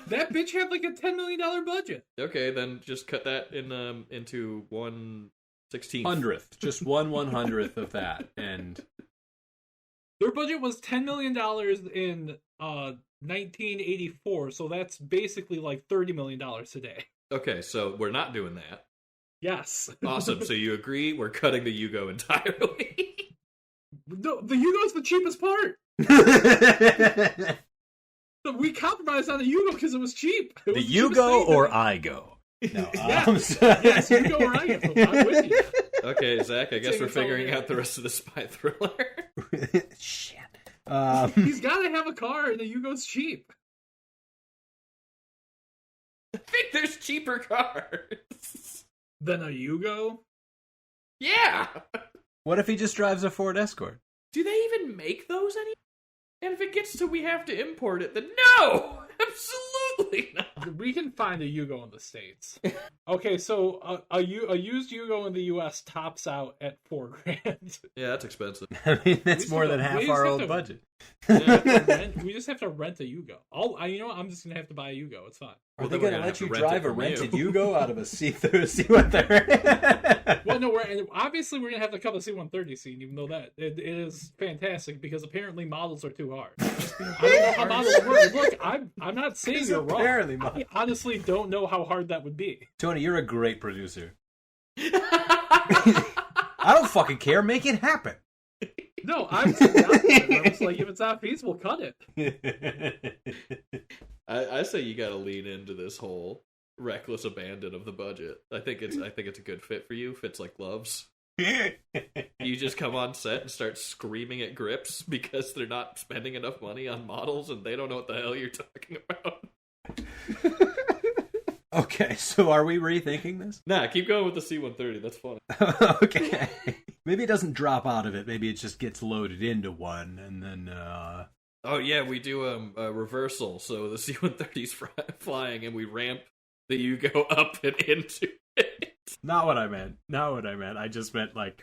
That bitch had like a $10 million budget. Okay, then just cut that into 1/16th. Hundredth, just 1/100th of that, and their budget was $10 million in 1984, so that's basically like $30 million today. Okay, so we're not doing that. Yes. Awesome. So you agree? We're cutting the Yugo entirely. The Yugo's the cheapest part. We compromised on the Yugo because it was cheap. The Yugo or I go. No, yes, Yugo or I go. I'm with you. Okay, Zach. I guess we're figuring out the rest of the spy thriller. Shit. He's got to have a car, and the Yugo's cheap. I think there's cheaper cars than a Yugo. Yeah. What if he just drives a Ford Escort? Do they even make those anymore? And if it gets to we have to import it, then no! Absolutely Absolutely not. We can find a Yugo in the States. Okay, so a used Yugo in the U.S. tops out at $4,000. Yeah, that's expensive. I mean, that's more than half our old budget. We just have to rent a Yugo. You know what? I'm just gonna have to buy a Yugo. It's fine. Are they gonna let you drive a rented Yugo out of a C-130? Well, no, obviously we're gonna have to cut the C-130 scene, even though that it is fantastic because apparently models are too hard. I don't know how models work. Look, I'm not saying you're wrong. I honestly don't know how hard that would be. Tony, you're a great producer. I don't fucking care. Make it happen. No, I'm just like, if it's not feasible, cut it. I say you got to lean into this whole reckless abandon of the budget. I think it's a good fit for you. Fits like gloves. You just come on set and start screaming at grips because they're not spending enough money on models and they don't know what the hell you're talking about. Okay, so are we rethinking this? Nah, keep going with the C-130. That's funny. Okay. Maybe it doesn't drop out of it. Maybe it just gets loaded into one, and then... Oh, yeah, we do a reversal. So the C-130's flying, and we ramp the Yugo up and into it. Not what I meant. I just meant, like,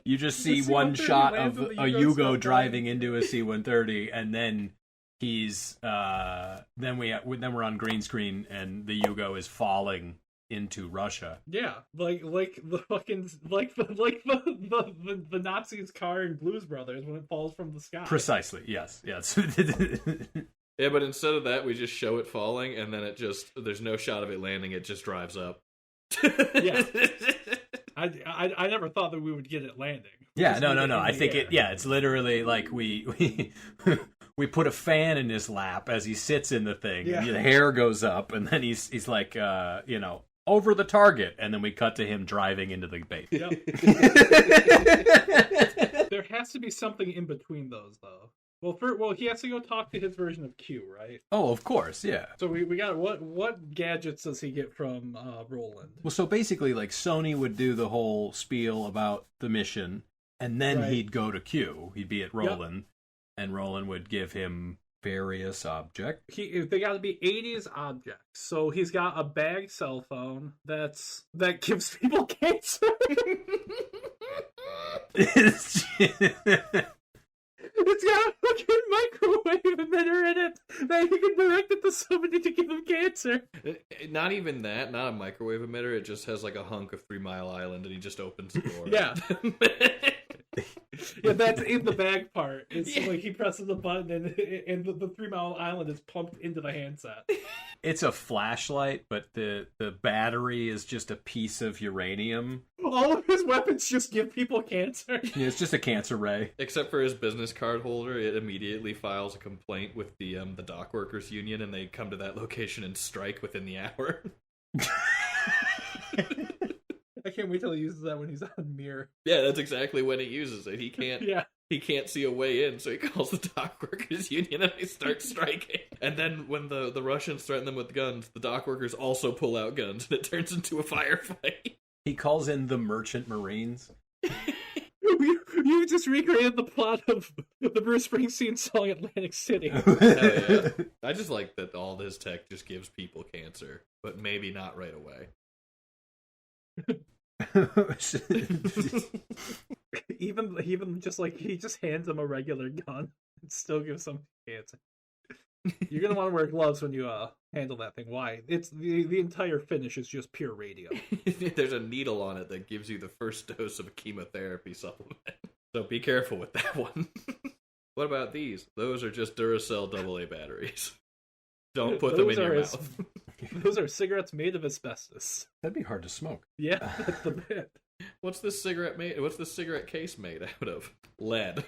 you just see one shot of a Yugo driving into a C-130, and then... he's then we're on green screen and the Yugo is falling into Russia. Yeah, like the fucking the Nazis' car in Blues Brothers when it falls from the sky. Precisely. Yes. Yeah, but instead of that, we just show it falling, and then there's no shot of it landing. It just drives up. Yeah. I never thought that we would get it landing. Yeah, no. I think it's literally like we put a fan in his lap as he sits in the thing. Yeah. And the hair goes up, and then he's like, over the target, and then we cut to him driving into the bait. Yep. There has to be something in between those, though. Well, he has to go talk to his version of Q, right? Oh, of course, yeah. So we got what gadgets does he get from Roland? Well, so basically, like, Sony would do the whole spiel about the mission, and then he'd go to Q. He'd be at Roland, and Roland would give him various objects. They got to be 80s objects. So he's got a bag cell phone that gives people cancer. It's got a fucking microwave emitter in it that you can direct it to somebody to give them cancer. Not even that, not a microwave emitter. It just has like a hunk of 3 Mile Island, and he just opens the door. Yeah. Yeah, that's in the bag part. It's like he presses the button and the 3 Mile Island is pumped into the handset. It's a flashlight, but the battery is just a piece of uranium. All of his weapons just give people cancer. Yeah, it's just a cancer ray. Except for his business card holder, it immediately files a complaint with the dock workers union, and they come to that location and strike within the hour. I can't wait till he uses that when he's on Mirror. Yeah, that's exactly when he uses it. He can't. Yeah. He can't see a way in, so he calls the dock workers union and they start striking. And then when the Russians threaten them with guns, the dock workers also pull out guns, and it turns into a firefight. He calls in the Merchant Marines. You just recreated the plot of the Bruce Springsteen song Atlantic City. Yeah. I just like that all this tech just gives people cancer, but maybe not right away. even just like he just hands them a regular gun and still gives them cancer. You're gonna want to wear gloves when you handle that thing. Why? It's the entire finish is just pure radium. There's a needle on it that gives you the first dose of a chemotherapy supplement. So be careful with that one. What about these? Those are just Duracell AA batteries. Don't put them in your mouth. Those are cigarettes made of asbestos. That'd be hard to smoke. Yeah, that's the bit. What's this cigarette case made out of? Lead.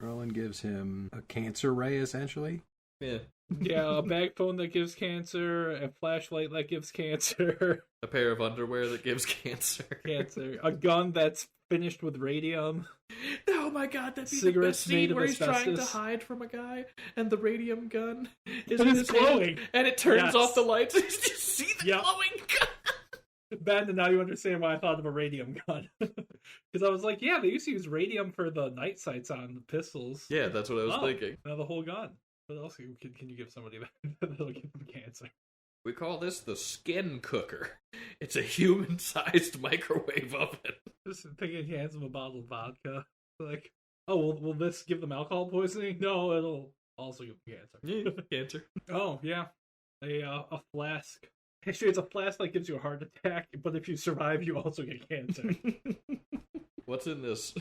Roland gives him a cancer ray, essentially. Yeah. Yeah, a bag phone that gives cancer, a flashlight that gives cancer. A pair of underwear that gives cancer. A gun that's finished with radium. Oh my god, that'd be cigarettes the best scene where he's trying to hide from a guy, and the radium gun is in his glowing. Hand, and it turns off the lights, and you just see the glowing gun. Ben, and now you understand why I thought of a radium gun. Because I was like, yeah, they used to use radium for the night sights on the pistols. Yeah, that's what I was thinking. Now the whole gun. What else can you give somebody that'll give them cancer? We call this the skin cooker. It's a human-sized microwave oven. Just thinking he hands them a bottle of vodka. Like, oh, will this give them alcohol poisoning? No, it'll also give them cancer. Yeah, cancer. Oh, yeah. A flask. Actually, it's a flask that gives you a heart attack, but if you survive, you also get cancer. What's in this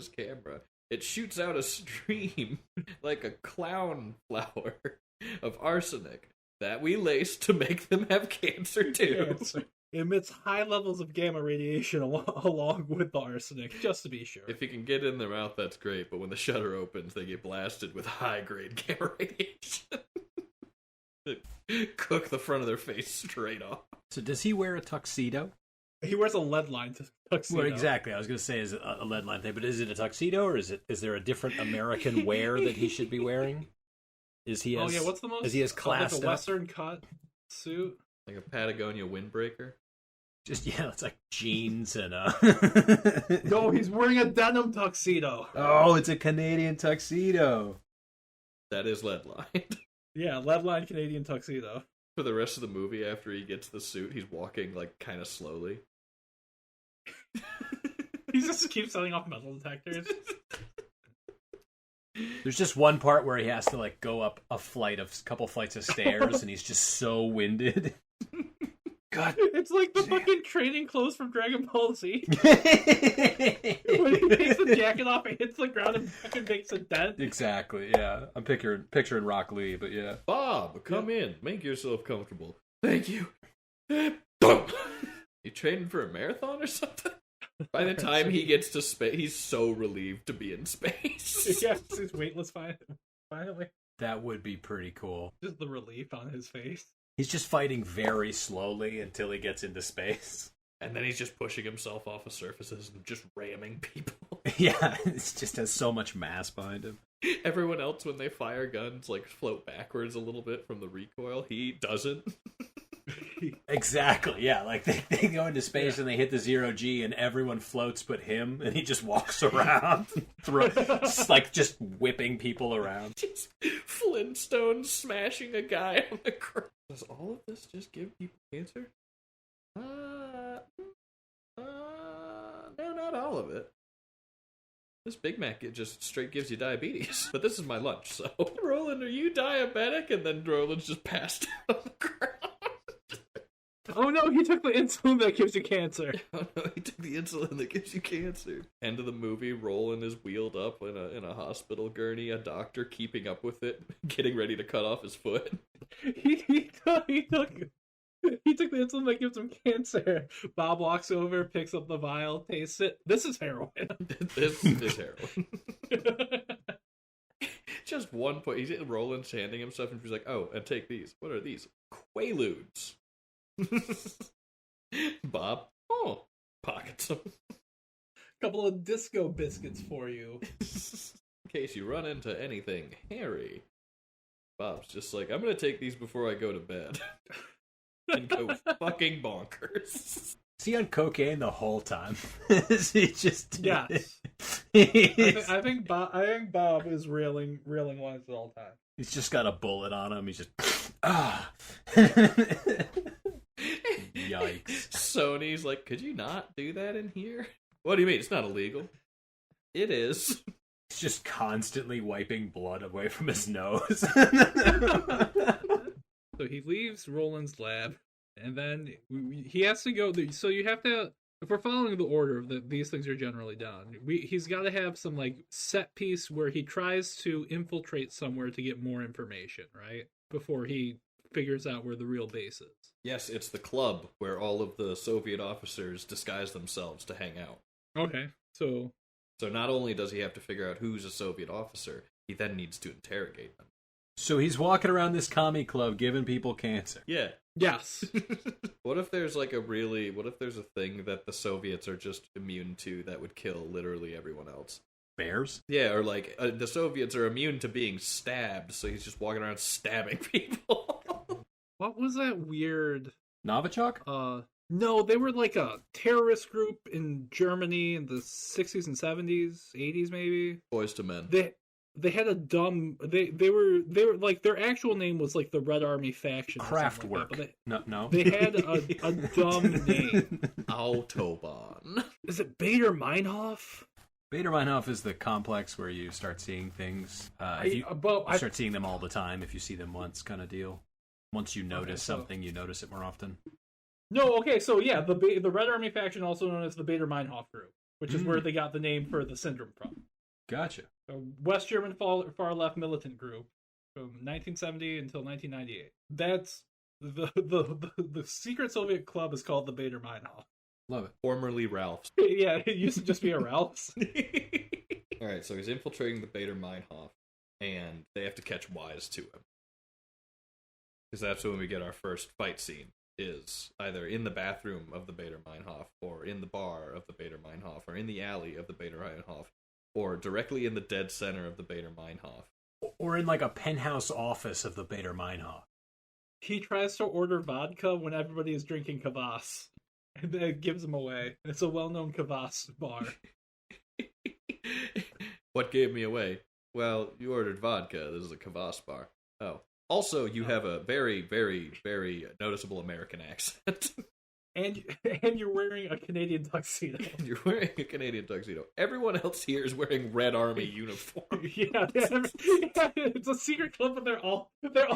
camera? It shoots out a stream like a clown flower of arsenic that we lace to make them have cancer too. Cancer. It emits high levels of gamma radiation along with the arsenic, just to be sure. If you can get in their mouth, that's great, but when the shutter opens, they get blasted with high-grade gamma radiation. Cook the front of their face straight off. So does he wear a tuxedo? He wears a lead line tuxedo. Well, exactly. I was going to say is a lead line thing, but is it a tuxedo or is there a different American wear that he should be wearing? Is he? What's the most? Is he as classed like a Western cut suit? Like a Patagonia windbreaker? It's like jeans and No, he's wearing a denim tuxedo. Oh, it's a Canadian tuxedo. That is lead lined. Yeah, lead line Canadian tuxedo. For the rest of the movie, after he gets the suit, he's walking like kind of slowly. He just keeps setting off metal detectors. There's just one part where he has to like go up a couple flights of stairs, and he's just so winded. God, it's like the fucking training clothes from Dragon Ball Z. When he takes the jacket off, it hits the ground and fucking makes a dent. Exactly. Yeah, I'm picturing Rock Lee, but yeah. Bob, come in. Make yourself comfortable. Thank you. Boom. You training for a marathon or something? By the time he gets to space, he's so relieved to be in space. Yes, he's weightless finally. That would be pretty cool. Just the relief on his face. He's just fighting very slowly until he gets into space. And then he's just pushing himself off of surfaces and just ramming people. Yeah, it just has so much mass behind him. Everyone else, when they fire guns, like float backwards a little bit from the recoil. He doesn't. Exactly, yeah. Like they go into space and they hit the 0G and everyone floats but him, and he just walks around, just whipping people around. Just Flintstones smashing a guy on the ground. Does all of this just give people cancer? No, not all of it. This Big Mac, it just straight gives you diabetes. But this is my lunch, so... Roland, are you diabetic? And then Roland's just passed out on the ground. Oh no, he took the insulin that gives you cancer. Oh no, he took the insulin that gives you cancer. End of the movie, Roland is wheeled up in a hospital gurney, a doctor keeping up with it, getting ready to cut off his foot. He took the insulin that gives him cancer. Bob walks over, picks up the vial, tastes it. This is heroin. This is heroin. Just one point. Roland's handing him stuff, and she's like, "Oh, and take these. What are these? Quaaludes." Bob, pockets them. Couple of disco biscuits for you. In case you run into anything hairy. Bob's just like, I'm gonna take these before I go to bed. And go fucking bonkers. Is he on cocaine the whole time? Is he just... Yes. I think Bob is reeling lines the whole time. He's just got a bullet on him. He's just... Yikes. Sony's like, could you not do that in here? What do you mean? It's not illegal. It is. He's just constantly wiping blood away from his nose. So he leaves Roland's lab, and then he has to go... So you have to... If we're following the order that these things are generally done, he's got to have some like set piece where he tries to infiltrate somewhere to get more information, right? Before he figures out where the real base is. Yes, it's the club where all of the Soviet officers disguise themselves to hang out. Okay, so not only does he have to figure out who's a Soviet officer, he then needs to interrogate them. So he's walking around this commie club giving people cancer. Yeah. Yes. What if there's a thing that the Soviets are just immune to that would kill literally everyone else? Bears? Yeah, or like the Soviets are immune to being stabbed, so he's just walking around stabbing people. What was that weird... Novichok? No, they were like a terrorist group in Germany in the 60s and 70s, 80s maybe. Boys to Men. they had a dumb they were like their actual name was like the Red Army faction. Kraftwerk. Like no. They had a dumb name. Autobahn. Is it Bader Meinhof? Bader Meinhof is the complex where you start seeing things. You start seeing them all the time. If you see them once, kind of deal. Once you notice something, you notice it more often. No, okay, so yeah, the Red Army faction, also known as the Bader Meinhof group, which is where they got the name for the syndrome from. Gotcha. A West German far left militant group from 1970 until 1998. That's the secret Soviet club is called the Bader Meinhof. Love it. Formerly Ralph's. Yeah, it used to just be a Ralph's. Alright, so he's infiltrating the Bader Meinhof, and they have to catch Wise to him. Because that's when we get our first fight scene, is either in the bathroom of the Bader Meinhof, or in the bar of the Bader Meinhof, or in the alley of the Bader Meinhof, or directly in the dead center of the Bader Meinhof. Or in like a penthouse office of the Bader Meinhof. He tries to order vodka when everybody is drinking kvass, and then it gives him away. It's a well-known kvass bar. What gave me away? Well, you ordered vodka. This is a kvass bar. Oh. Also, you have a very, very, very noticeable American accent. And you're wearing a Canadian tuxedo. You're wearing a Canadian tuxedo. Everyone else here is wearing Red Army uniform. Yeah, it's a secret club, but they're all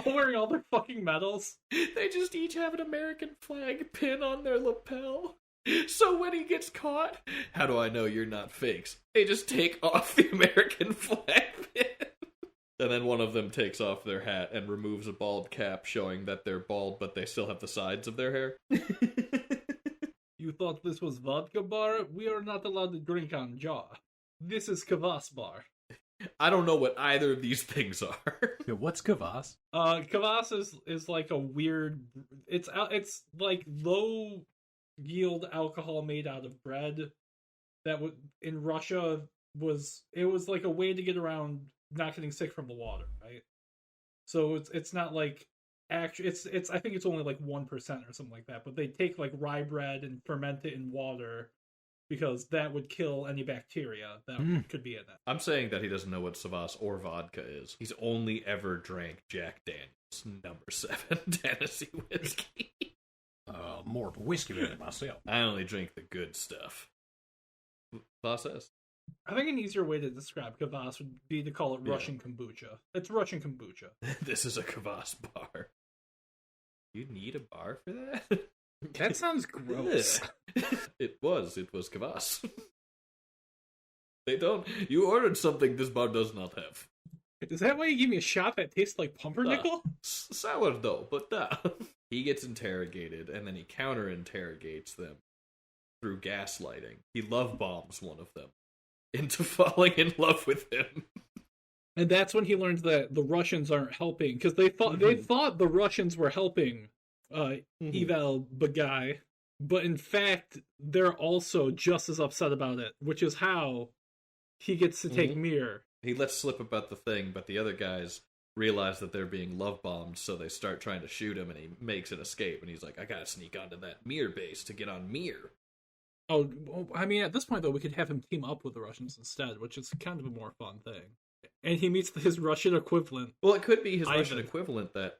wearing all their fucking medals. They just each have an American flag pin on their lapel. So when he gets caught, how do I know you're not fakes? They just take off the American flag pin. And then one of them takes off their hat and removes a bald cap, showing that they're bald, but they still have the sides of their hair. You thought this was vodka bar? We are not allowed to drink on jaw. This is kvass bar. I don't know what either of these things are. Yeah, what's kvass? Kvass is like a weird. It's like low yield alcohol made out of bread. That would in Russia was like a way to get around not getting sick from the water, right? So it's not like actually it's I think it's only like 1% or something like that, but they take like rye bread and ferment it in water because that would kill any bacteria that could be in it. I'm saying that he doesn't know what Savas or vodka is. He's only ever drank Jack Daniels No. 7 Tennessee whiskey. More of a whiskey than myself. I only drink the good stuff. Process. I think an easier way to describe kvass would be to call it Russian kombucha. It's Russian kombucha. This is a kvass bar. You need a bar for that? That sounds gross. It was kvass. You ordered something this bar does not have. Is that why you gave me a shot that tastes like pumpernickel? Sourdough, but He gets interrogated, and then he counter-interrogates them through gaslighting. He love bombs one of them into falling in love with him. And that's when he learns that the Russians aren't helping, because they thought the Russians were helping Eval Bagai, but in fact they're also just as upset about it, which is how he gets to take Mir. He lets slip about the thing, but the other guys realize that they're being love bombed, so they start trying to shoot him, and he makes an escape, and he's like, I gotta sneak onto that Mir base to get on Mir. Oh, I mean, at this point, though, we could have him team up with the Russians instead, which is kind of a more fun thing. And he meets his Russian equivalent. Well, it could be his Russian equivalent that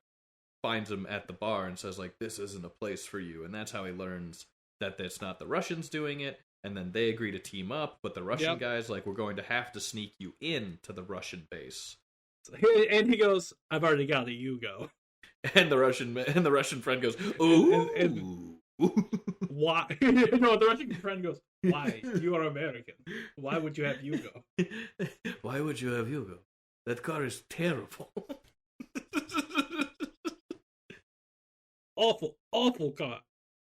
finds him at the bar and says, like, this isn't a place for you. And that's how he learns that it's not the Russians doing it. And then they agree to team up, but the Russian guy's like, we're going to have to sneak you into the Russian base. And he goes, I've already got it, you go. And the Russian friend goes, ooh. Why? No, the Russian friend goes, why? You are American. Why would you have Yugo? Why would you have Yugo? That car is terrible. Awful car.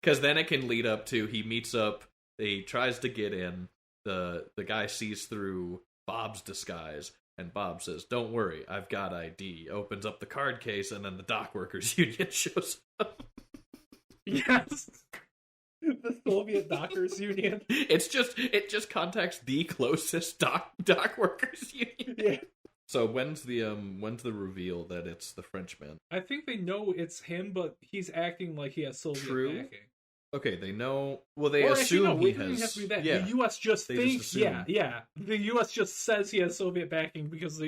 Because then it can lead up to, he meets up, he tries to get in, the guy sees through Bob's disguise, and Bob says, don't worry, I've got ID. Opens up the card case, and then the dock workers union shows up. Yes. The Soviet Dockers Union. It just contacts the closest dock workers union. Yeah. So when's the reveal that it's the Frenchman? I think they know it's him, but he's acting like he has Soviet backing. Okay, they know. Well, they assume he has. Yeah, the U.S. just thinks. Yeah. The U.S. just says he has Soviet backing because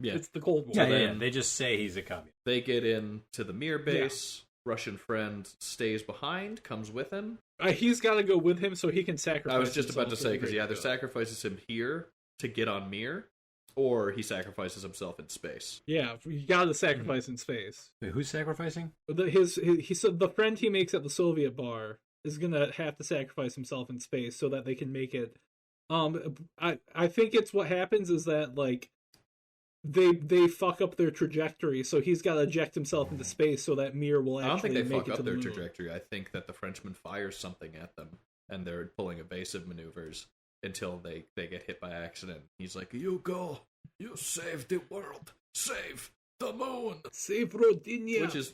it's the Cold War. Yeah. They just say he's a communist. They get into the Mir base. Yeah. Russian friend stays behind, comes with him. He's got to go with him so he can sacrifice. I was just about to say because he either sacrifices him here to get on Mir, or he sacrifices himself in space. Yeah, you got to sacrifice in space. Wait, who's sacrificing? He said the friend he makes at the Soviet bar is gonna have to sacrifice himself in space so that they can make it. I think it's what happens is that like they fuck up their trajectory, so he's got to eject himself into space so that Mir will actually. I don't think they make fuck it up to their the moon. trajectory. I think that the Frenchman fires something at them, and they're pulling evasive maneuvers until they get hit by accident. He's like, "You go, you save the world, save the moon, save Rodinia." Which is.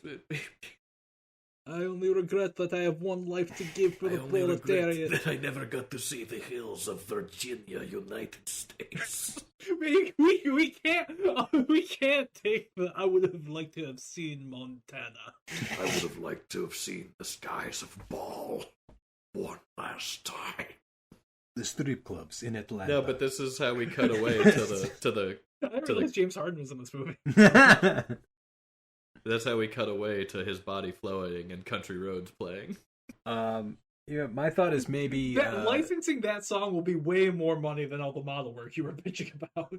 I only regret that I have one life to give for the proletariat. That I never got to see the hills of Virginia, United States. we can't take the. I would have liked to have seen Montana. I would have liked to have seen the skies of Ball one last time. The strip clubs in Atlanta. No, but this is how we cut away to the. I didn't realize James Harden was in this movie. That's how we cut away to his body floating and Country Roads playing. Yeah, my thought is maybe licensing that song will be way more money than all the model work you were bitching about.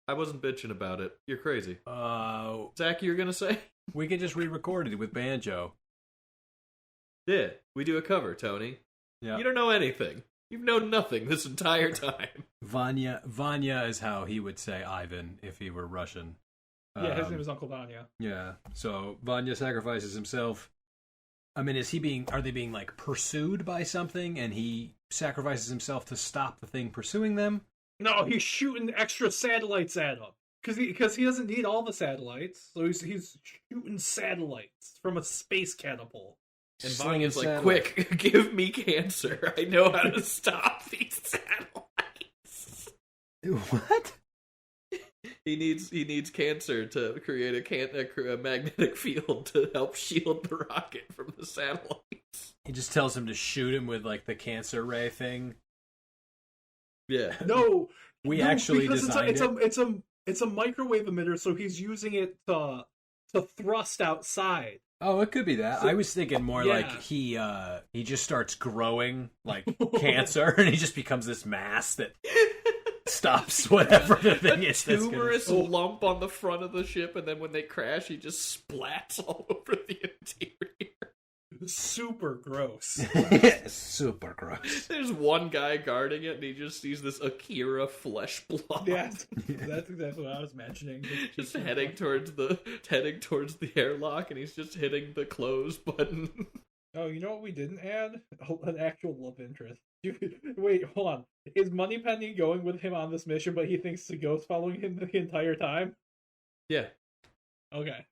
I wasn't bitching about it. You're crazy. Zach, you're gonna say? We can just re-record it with banjo. Yeah, we do a cover, Tony. Yeah. You don't know anything. You've known nothing this entire time. Vanya is how he would say Ivan if he were Russian. Yeah, his name is Uncle Vanya. Yeah, so Vanya sacrifices himself. I mean, are they being, like, pursued by something, and he sacrifices himself to stop the thing pursuing them? No, he's shooting extra satellites at him. Because he doesn't need all the satellites, so he's shooting satellites from a space catapult. And Vanya's like, quick, give me cancer. I know how to stop these satellites. What? He needs cancer to create a magnetic field to help shield the rocket from the satellites. He just tells him to shoot him with, like, the cancer ray thing. Yeah. No, actually designed it. It's a microwave emitter, so he's using it to thrust outside. Oh, it could be that. I was thinking more like he just starts growing like cancer, and he just becomes this mass that stops whatever the thing is. A tumorous lump on the front of the ship, and then when they crash, he just splats all over the interior. Super gross. Super gross. There's one guy guarding it, and he just sees this Akira flesh blob. Yeah, that's exactly what I was mentioning. Just heading towards the airlock, and he's just hitting the close button. Oh, you know what we didn't add? An actual love interest. Wait, hold on. Is Moneypenny going with him on this mission, but he thinks the ghost following him the entire time? Yeah. Okay.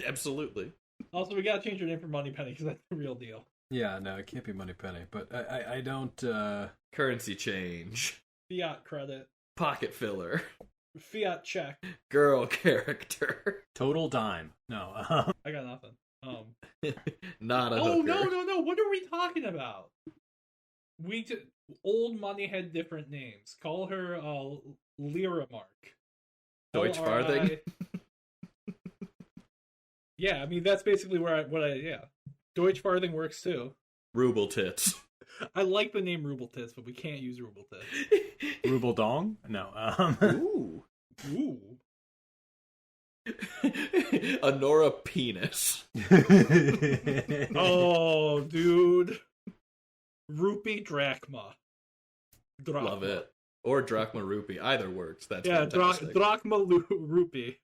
Absolutely. Also, we gotta change your name for Moneypenny, because that's the real deal. Yeah, no, it can't be Moneypenny, but I don't... Currency change. Fiat credit. Pocket filler. Fiat check. Girl character. Total dime. No. I got nothing. Not a Oh, hooker. no. What are we talking about? Old money had different names. Call her Lira Mark. Deutsche Farthing? Yeah, I mean, that's basically Deutsche Farthing works too. Ruble tits. I like the name Ruble tits, but we can't use Ruble tits. Ruble dong? No. Ooh. Honora penis. Oh, dude. Rupee drachma. Love it. Or drachma rupee. Either works. That's fantastic. Drachma rupee.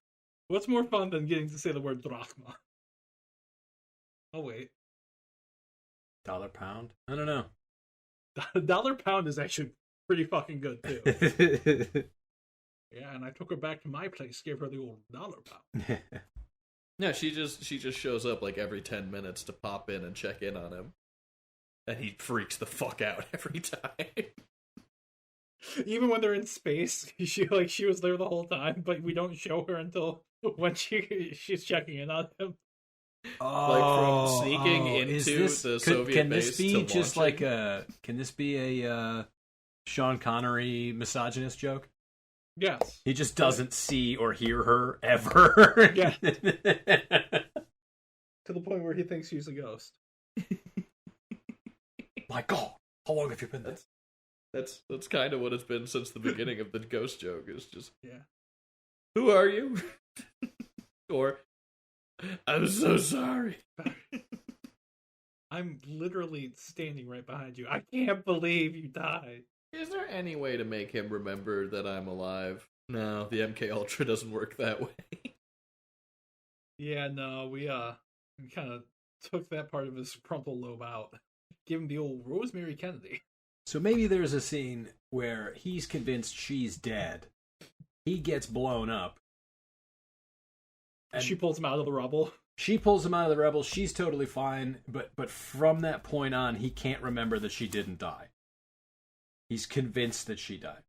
What's more fun than getting to say the word drachma? Oh, wait. Dollar pound? I don't know. Dollar pound is actually pretty fucking good, too. Yeah, and I took her back to my place, gave her the old dollar pound. No, she just shows up like every 10 minutes to pop in and check in on him. And he freaks the fuck out every time. Even when they're in space, she was there the whole time, but we don't show her until when she's checking in on him. Like from sneaking into the Soviet can base this be to just launching. can this be a Sean Connery misogynist joke? Yes. He just doesn't see or hear her ever. Yeah. To the point where he thinks she's a ghost. My God, how long have you been there? That's kind of what it's been since the beginning of the ghost joke. Is just, yeah, who are you? Or, I'm so sorry. I'm literally standing right behind you. I can't believe you died. Is there any way to make him remember that I'm alive? No, the MK Ultra doesn't work that way. Yeah, no, we kind of took that part of his frontal lobe out. Give him the old Rosemary Kennedy. So maybe there's a scene where he's convinced she's dead. He gets blown up. And she pulls him out of the rubble. She pulls him out of the rubble. She's totally fine. But from that point on, he can't remember that she didn't die. He's convinced that she died.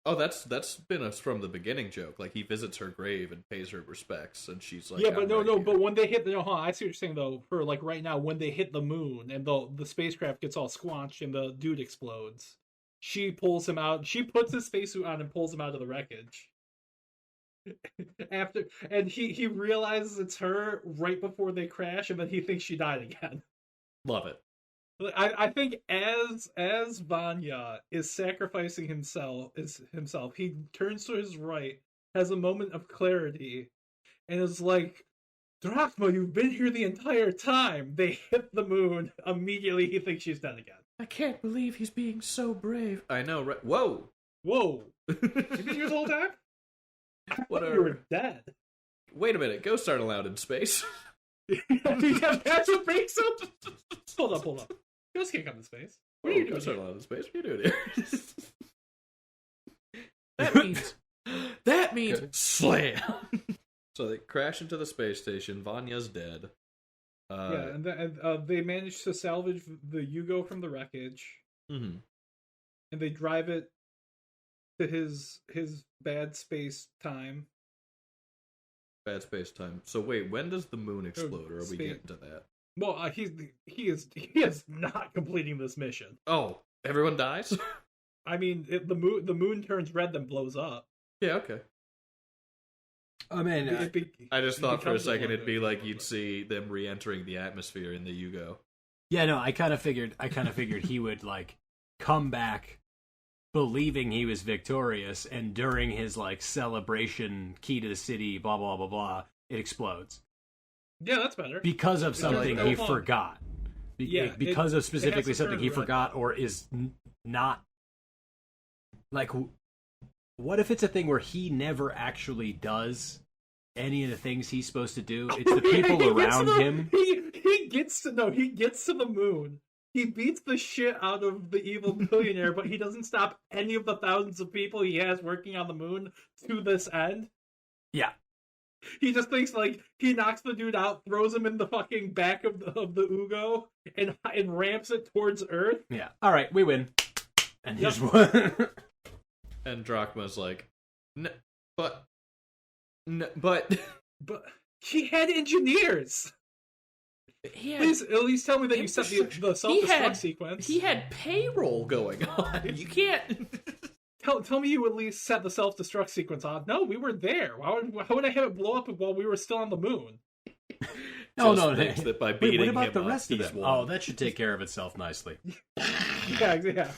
Oh, that's been a from the beginning joke. Like, he visits her grave and pays her respects, and she's like, yeah, but no, here. but when they hit the, I see what you're saying though. For like right now, when they hit the moon and the spacecraft gets all squanched and the dude explodes, she pulls him out. She puts his spacesuit on and pulls him out of the wreckage. After, and he realizes it's her right before they crash, and then he thinks she died again. Love it. I think as Vanya is sacrificing himself, he turns to his right, has a moment of clarity, and is like, Drachma, you've been here the entire time. They hit the moon. Immediately he thinks she's dead again. I can't believe he's being so brave. I know, right? Whoa. You've been here the whole time? I thought you were dead. Wait a minute, ghosts aren't allowed in space. Yeah, that's what makes him. Hold up. Ghosts can't come to space. What are you doing? Ghosts aren't allowed in space. What are you doing here? That means slam. So they crash into the space station. Vanya's dead. And they manage to salvage the Yugo from the wreckage. Mm-hmm. And they drive it to his bad space time. Bad space time. So wait, when does the moon explode, or are we getting to that? Well, he is not completing this mission. Oh, everyone dies? I mean, the moon turns red, then blows up. Yeah, okay. I mean, I just thought for a second it'd be like you'd see them re-entering the atmosphere in the Yugo. Yeah, no, I kind of figured he would like come back believing he was victorious, and during his like celebration, key to the city, blah blah blah blah, it explodes. Yeah, that's better. Because of something he forgot. Because of specifically something he forgot or is not. Like, what if it's a thing where he never actually does any of the things he's supposed to do? It's the people around him. He gets to the moon. He beats the shit out of the evil billionaire, but he doesn't stop any of the thousands of people he has working on the moon to this end. Yeah. He just thinks, like, he knocks the dude out, throws him in the fucking back of the Ugo, and ramps it towards Earth. Yeah. All right, we win. And here's one. And Drachma's like, but he had engineers. Please at least tell me that you set the self-destruct sequence. He had payroll going on. You can't... Tell me you at least set the self-destruct sequence on. No, we were there. How would I have it blow up while we were still on the moon? No. That by beating what about him the up, rest of he's them? won. Oh, that should take care of itself nicely. Yeah.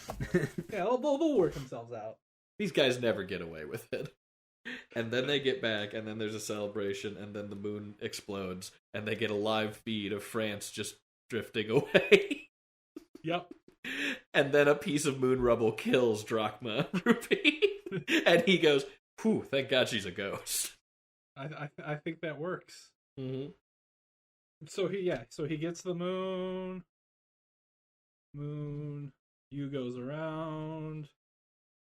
They'll work themselves out. These guys never get away with it. And then they get back, and then there's a celebration, and then the moon explodes, and they get a live feed of France just drifting away. Yep. And then a piece of moon rubble kills Drachma Rupee. And he goes, whew, thank God she's a ghost. I think that works. Mm-hmm. So he gets the moon. You goes around.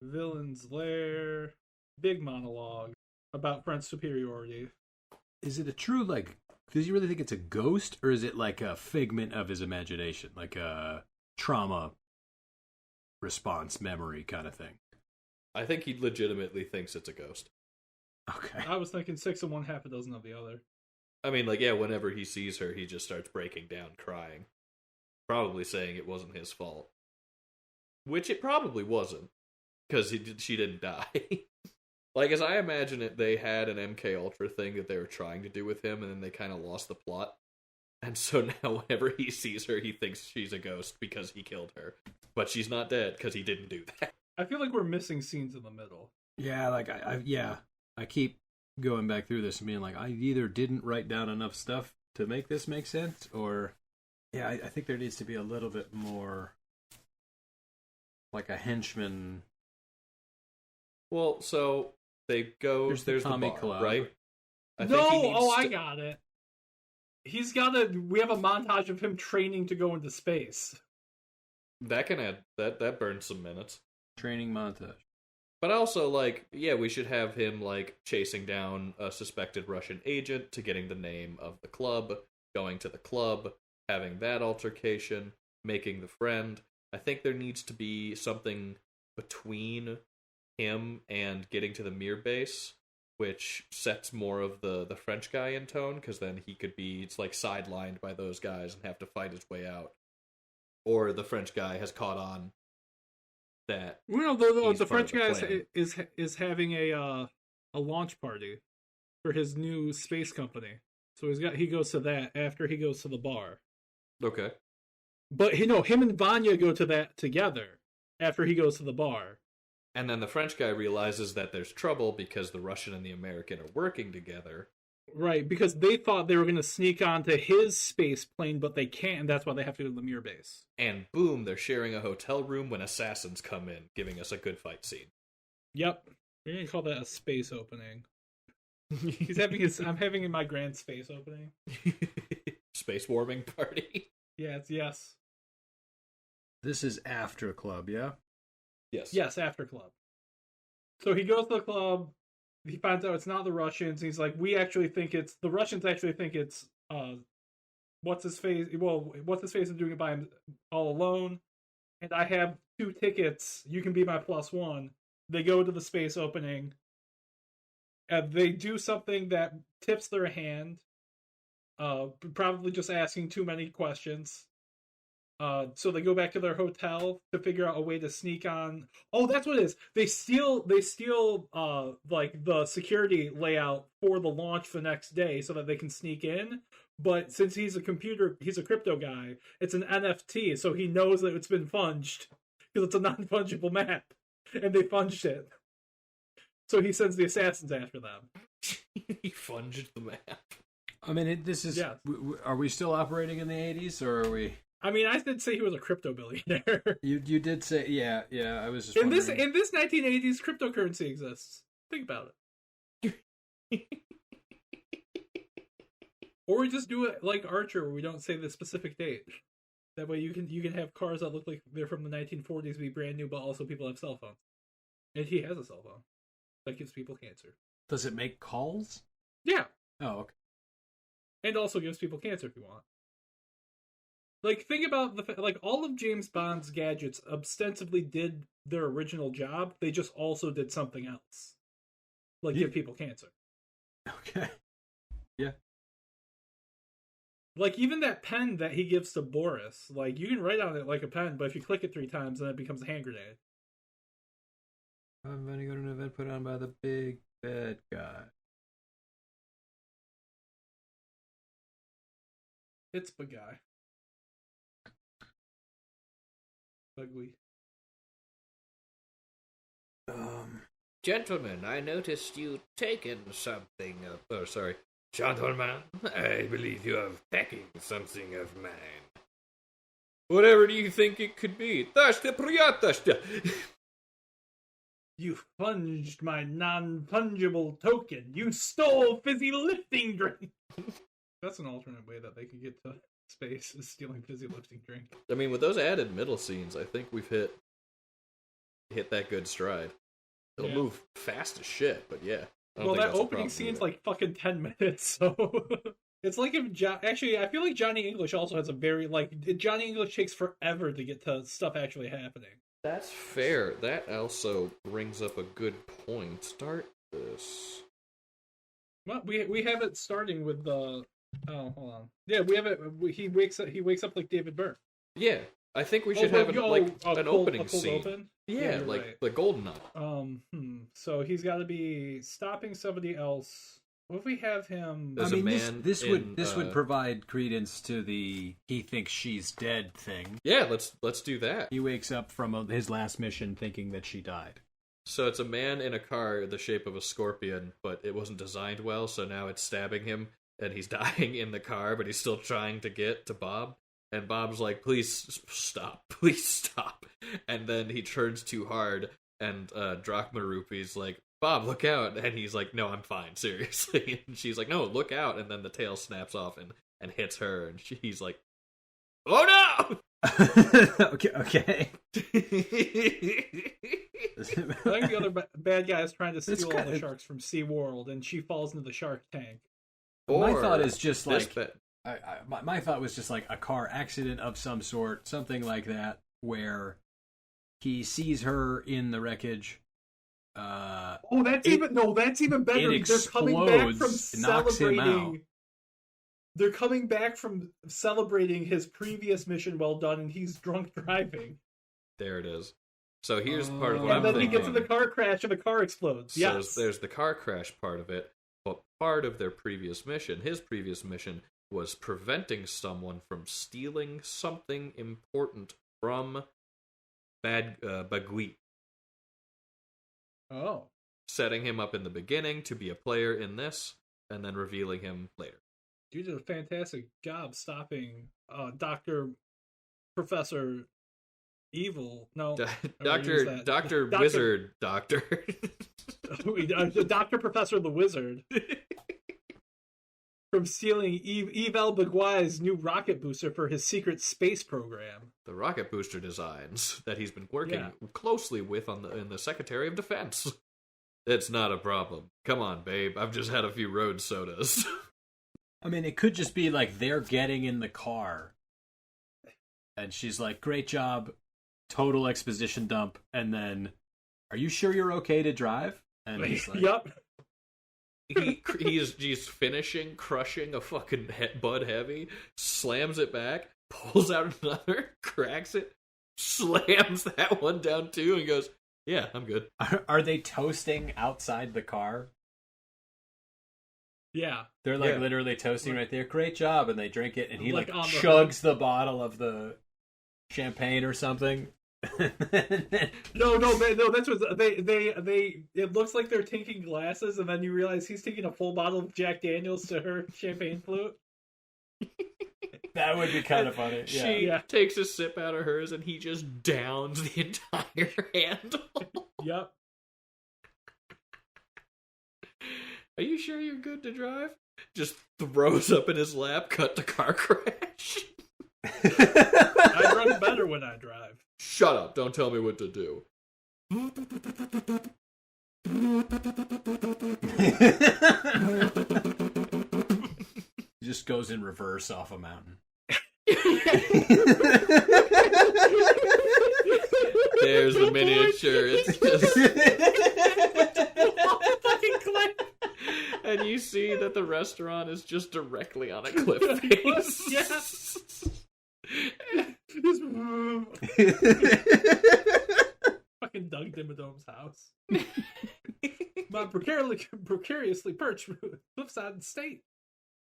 Villain's lair. Big monologue about French superiority. Is it a true, like, does he really think it's a ghost, or is it like a figment of his imagination? Like a trauma response memory kind of thing? I think he legitimately thinks it's a ghost. Okay. I was thinking 6 of one, half a dozen of the other. I mean, like, yeah, whenever he sees her, he just starts breaking down, crying. Probably saying it wasn't his fault. Which it probably wasn't, because she didn't die. Like, as I imagine it, they had an MK Ultra thing that they were trying to do with him, and then they kind of lost the plot. And so now whenever he sees her, he thinks she's a ghost because he killed her. But she's not dead because he didn't do that. I feel like we're missing scenes in the middle. Yeah, like, I keep going back through this and being like, I either didn't write down enough stuff to make this make sense, or... Yeah, I think there needs to be a little bit more... like a henchman... Well, so they go... There's the bar, Club. Right? I got it. He's got we have a montage of him training to go into space. That can add... That burns some minutes. Training montage. But also, like, yeah, we should have him, like, chasing down a suspected Russian agent to getting the name of the club, going to the club, having that altercation, making the friend. I think there needs to be something between him and getting to the Mir base, which sets more of the French guy in tone, because then he could be, it's like, sidelined by those guys and have to fight his way out. Or the French guy has caught on that. Well, the French guy is having a launch party for his new space company. So he goes to that after he goes to the bar. Okay. But him and Vanya go to that together after he goes to the bar. And then the French guy realizes that there's trouble because the Russian and the American are working together. Right, because they thought they were going to sneak onto his space plane, but they can't, and that's why they have to go to the Mir base. And boom, they're sharing a hotel room when assassins come in, giving us a good fight scene. Yep. We're going to call that a space opening. I'm having my grand space opening. Space warming party. Yes. This is after club, yeah? Yes, after club. So he goes to the club. He finds out it's not the Russians. He's like, the Russians actually think it's, what's his face is doing it by him all alone. And I have 2 tickets. You can be my +1. They go to the space opening. And they do something that tips their hand. Probably just asking too many questions. So they go back to their hotel to figure out a way to sneak on. Oh, that's what it is. They steal like the security layout for the launch the next day so that they can sneak in. But since he's a crypto guy, it's an NFT, so he knows that it's been funged because it's a non-fungible map, and they funged it. So he sends the assassins after them. He funged the map. I mean, this is. Yeah. Are we still operating in the 80s, or are we? I mean, I did say he was a crypto billionaire. You did say, yeah. I was just in this 1980s cryptocurrency exists. Think about it. Or we just do it like Archer, where we don't say the specific date. That way, you can have cars that look like they're from the 1940s, be brand new, but also people have cell phones. And he has a cell phone that gives people cancer. Does it make calls? Yeah. Oh, okay. And also gives people cancer if you want. Like, think about all of James Bond's gadgets ostensibly did their original job. They just also did something else. Like, give people cancer. Okay. Yeah. Like, even that pen that he gives to Boris, like, you can write on it like a pen, but if you click it 3 times, then it becomes a hand grenade. I'm going to go to an event put on by the big bad guy. It's the guy. Ugly. Gentlemen, I noticed you taken something of... Oh, sorry. Gentlemen, I believe you have taken something of mine. Whatever do you think it could be? You funged my non-fungible token. You stole fizzy lifting drink. That's an alternate way that they can get to space, is stealing fizzy lifting drink. I mean, with those added middle scenes, I think we've hit that good stride. It'll move fast as shit, but yeah. Well, that opening scene's like fucking 10 minutes, so... It's like if... Actually, I feel like Johnny English also has a very, Johnny English takes forever to get to stuff actually happening. That's fair. That also brings up a good point. Start this. Well, we have it starting with the. Oh, hold on. Yeah, we have it. He wakes up like David Byrne. Yeah, I think we should have an opening scene. Open? Yeah, like right. the Golden Eye. So he's got to be stopping somebody else. What if we have him? This would provide credence to the "he thinks she's dead" thing. Yeah, let's do that. He wakes up from his last mission thinking that she died. So it's a man in a car the shape of a scorpion, but it wasn't designed well, so now it's stabbing him, and he's dying in the car, but he's still trying to get to Bob. And Bob's like, please stop. And then he turns too hard, and Drachma Rupee's like, Bob, look out. And he's like, no, I'm fine, seriously. And she's like, no, look out. And then the tail snaps off and hits her, and he's like, oh no! Okay. I think the other bad guy is trying to steal all the sharks from SeaWorld, and she falls into the shark tank. My thought is just like... my thought was just like a car accident of some sort, something like that, where he sees her in the wreckage. That's even better. They're coming back from celebrating. They're coming back from celebrating his previous mission well done, and he's drunk driving. There it is. So here's part of what I'm thinking. And then he gets in the car crash, and the car explodes. So there's the car crash part of it, but part of their previous mission, his previous mission, was preventing someone from stealing something important from Bagui. Oh. Setting him up in the beginning to be a player in this, and then revealing him later. You did a fantastic job stopping Professor Evil. No. Dr. Wizard Doctor. Dr. Professor the Wizard. From stealing Yvel Bagui's new rocket booster for his secret space program. The rocket booster designs that he's been working closely with in the Secretary of Defense. It's not a problem. Come on, babe. I've just had a few road sodas. I mean, it could just be like they're getting in the car, and she's like, "Great job, total exposition dump," and then, "Are you sure you're okay to drive?" And he's like, "Yep." He's finishing crushing a fucking Bud Heavy, slams it back, pulls out another, cracks it, slams that one down too, and goes, "Yeah, I'm good." Are they toasting outside the car? Yeah. They're literally toasting right there. Great job, and they drink it, and he chugs the bottle of the champagne or something. No, that's what they it looks like they're taking glasses, and then you realize he's taking a full bottle of Jack Daniels to her champagne flute. That would be kind of funny. She takes a sip out of hers, and he just downs the entire handle. Yep. Are you sure you're good to drive? Just throws up in his lap, cut to car crash. I run better when I drive. Shut up, don't tell me what to do. He just goes in reverse off a mountain. There's the miniature. It's just... And you see that the restaurant is just directly on a cliff face. Yes. Fucking Doug Dimmadome's house. Precariously perched cliffside state.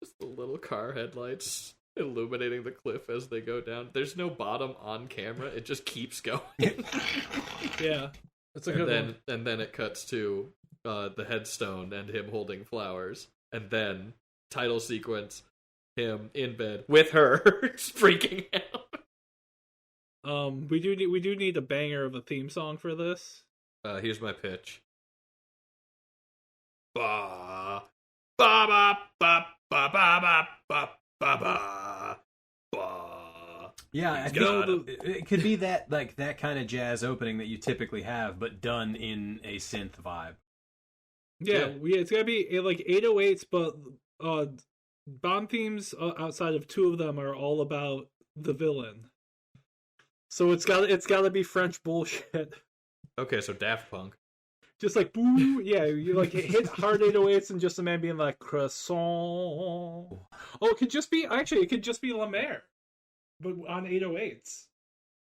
Just the little car headlights illuminating the cliff as they go down. There's no bottom on camera. It just keeps going. Yeah. That's a good one. And then it cuts to the headstone and him holding flowers. And then, title sequence, him in bed with her, freaking out. We do need a banger of a theme song for this. Here's my pitch. Ba ba ba ba ba ba ba ba ba ba. Yeah, I think it could be that kind of jazz opening that you typically have, but done in a synth vibe. Yeah, it's gotta be like 808s, but Bond themes outside of two of them are all about the villain. So it's gotta be French bullshit. Okay, so Daft Punk. Just like, boo, yeah, you like hit hard 808s and just a man being like, croissant. Oh, it could just be La Mer, but on 808s.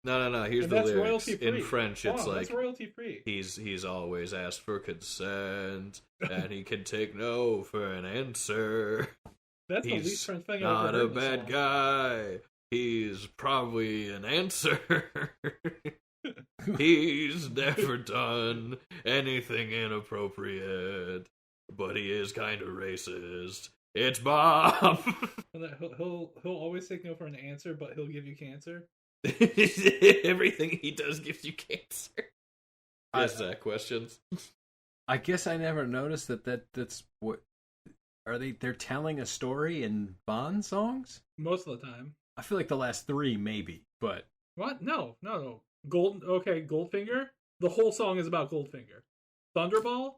No. Here's And the that's lyrics. royalty-free. In French, it's like... That's royalty-free. He's always asked for consent, and he can take no for an answer. That's the least French thing I've not ever a bad guy. He's probably an answer. He's never done anything inappropriate, but he is kind of racist. It's Bob. He'll always take no for an answer, but he'll give you cancer. Everything he does gives you cancer. Yes, questions. I guess I never noticed that's what are they? They're telling a story in Bond songs most of the time. I feel like the last 3 maybe, but what? No. Goldfinger. The whole song is about Goldfinger. Thunderball.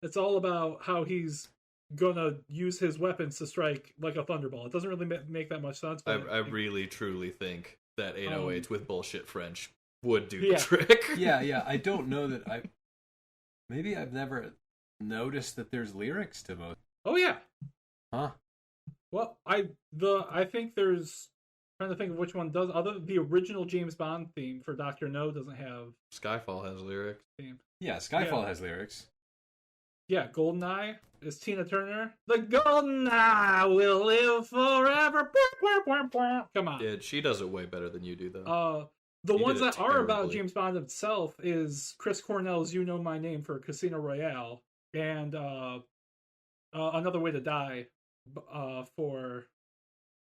It's all about how he's gonna use his weapons to strike like a thunderball. It doesn't really make that much sense. But I really truly think that 808s with bullshit French would do the trick. Yeah. I don't know that maybe I've never noticed that there's lyrics to most. Oh yeah. Huh. Well, I think there's trying to think of which one does. Other the original James Bond theme for Dr. No doesn't have. Skyfall has lyrics. Theme. Yeah, Skyfall has lyrics. Yeah, Goldeneye is Tina Turner. The Golden Eye will live forever. Come on. Yeah, she does it way better than you do, though. The ones that are about James Bond himself is Chris Cornell's "You Know My Name" for Casino Royale, and Another Way to Die for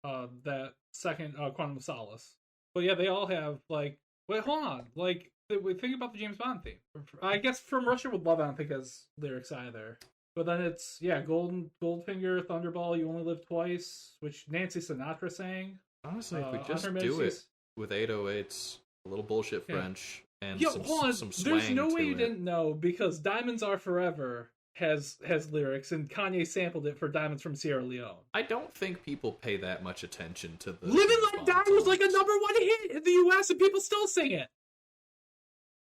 that second Quantum of Solace. But yeah, they all have like. Wait, hold on. Like, think about the James Bond theme. I guess From Russia with Love I don't think has lyrics either. But then it's Goldfinger, Thunderball, You Only Live Twice, which Nancy Sinatra sang. Honestly, if we just do it with 808s, a little bullshit French, and some swang. There's no way you it. didn't know, because Diamonds Are Forever has lyrics, and Kanye sampled it for Diamonds from Sierra Leone. I don't think people pay that much attention to the Living Like That was like a #1 hit in the US, and people still sing it.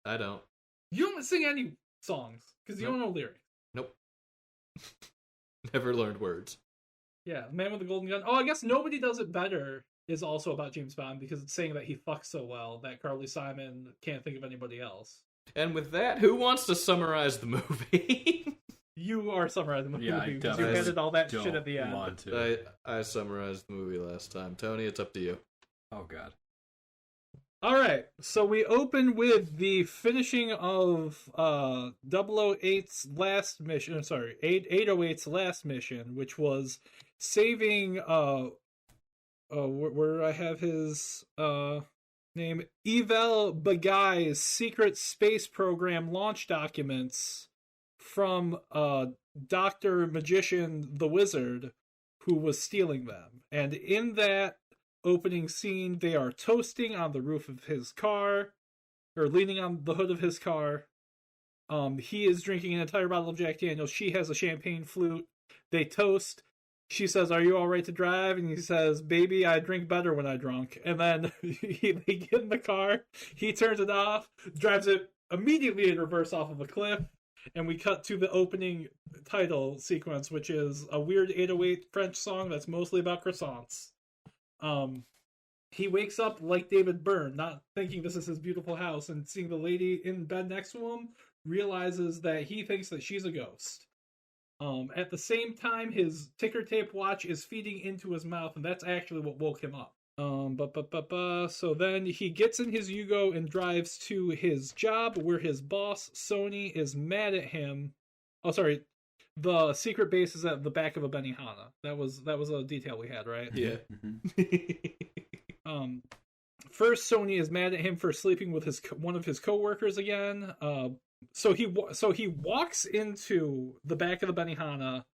I don't. You don't sing any songs because you don't know lyrics. Nope. Never learned words. Yeah, Man with the Golden Gun. Oh, I guess Nobody Does It Better is also about James Bond because it's saying that he fucks so well that Carly Simon can't think of anybody else. And with that, who wants to summarize the movie? You are summarizing the movie because you added all that shit at the end. I summarized the movie last time. Tony, it's up to you. Oh, God. All right, so we open with the finishing of 008's last mission. I'm sorry, 808's last mission, which was saving. Where I have his name, Evel Bagai's secret space program launch documents from Dr. Magician the Wizard, who was stealing them. And in that opening scene, they are toasting on the roof of his car, or leaning on the hood of his car. He is drinking an entire bottle of Jack Daniels. She has a champagne flute. They toast. She says, "Are you all right to drive?" And he says, "Baby, I drink better when I'm drunk." And then they get in the car. He turns it off, drives it immediately in reverse off of a cliff. And we cut to the opening title sequence, which is a weird 808 French song that's mostly about croissants. He wakes up like David Byrne, not thinking this is his beautiful house, and seeing the lady in bed next to him, realizes that he thinks that she's a ghost. At the same time, his ticker tape watch is feeding into his mouth, and that's actually what woke him up. So then he gets in his Yugo and drives to his job, where his boss, Sony, is mad at him. Oh, sorry. The secret base is at the back of a Benihana. That was a detail we had, right? Yeah. First, Sony is mad at him for sleeping with one of his coworkers again. So he walks into the back of the Benihana,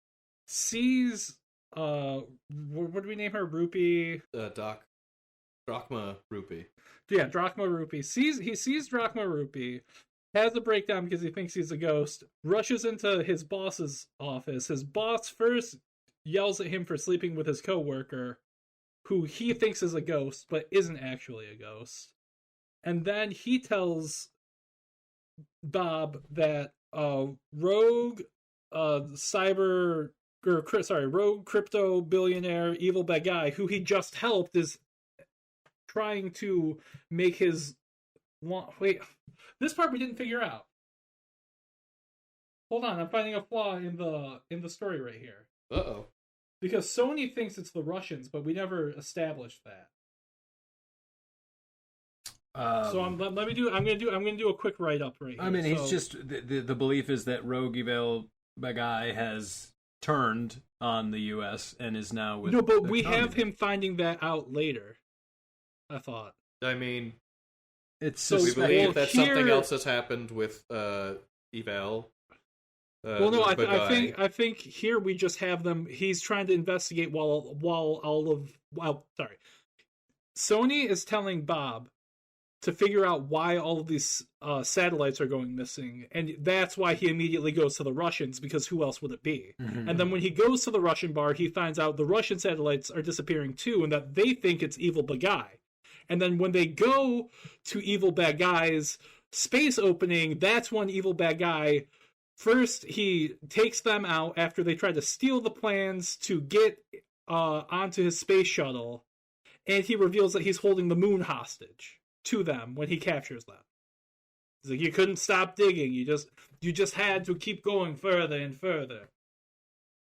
sees what do we name her? Rupee. Drachma Rupee. Yeah, Drachma Rupee. He sees Drachma Rupee, has a breakdown because he thinks he's a ghost, rushes into his boss's office. His boss first yells at him for sleeping with his coworker, who he thinks is a ghost, but isn't actually a ghost. And then he tells Bob that rogue rogue crypto billionaire evil bad guy who he just helped is trying to make his wait, this part we didn't figure out. Hold on, I'm finding a flaw in the story right here. Uh-oh. Because Sony thinks it's the Russians, but we never established that. So I'm gonna do a quick write up right here. I mean, he's just the belief is that Rogue Evil Bagai has turned on the U.S. and is now with. No, but we have him finding that out later. I thought. I mean, it's so we believe that something else has happened with Eval. Well, no, I think here we just have them. He's trying to investigate Sony is telling Bob to figure out why all of these satellites are going missing, and that's why he immediately goes to the Russians, because who else would it be? Mm-hmm. And then when he goes to the Russian bar, he finds out the Russian satellites are disappearing too, and that they think it's Evil Bagai. And then when they go to Evil Bad Guy's space opening, that's when Evil Bad Guy, first he takes them out after they try to steal the plans to get onto his space shuttle, and he reveals that he's holding the moon hostage to them when he captures them. He's like, you couldn't stop digging, you just had to keep going further and further.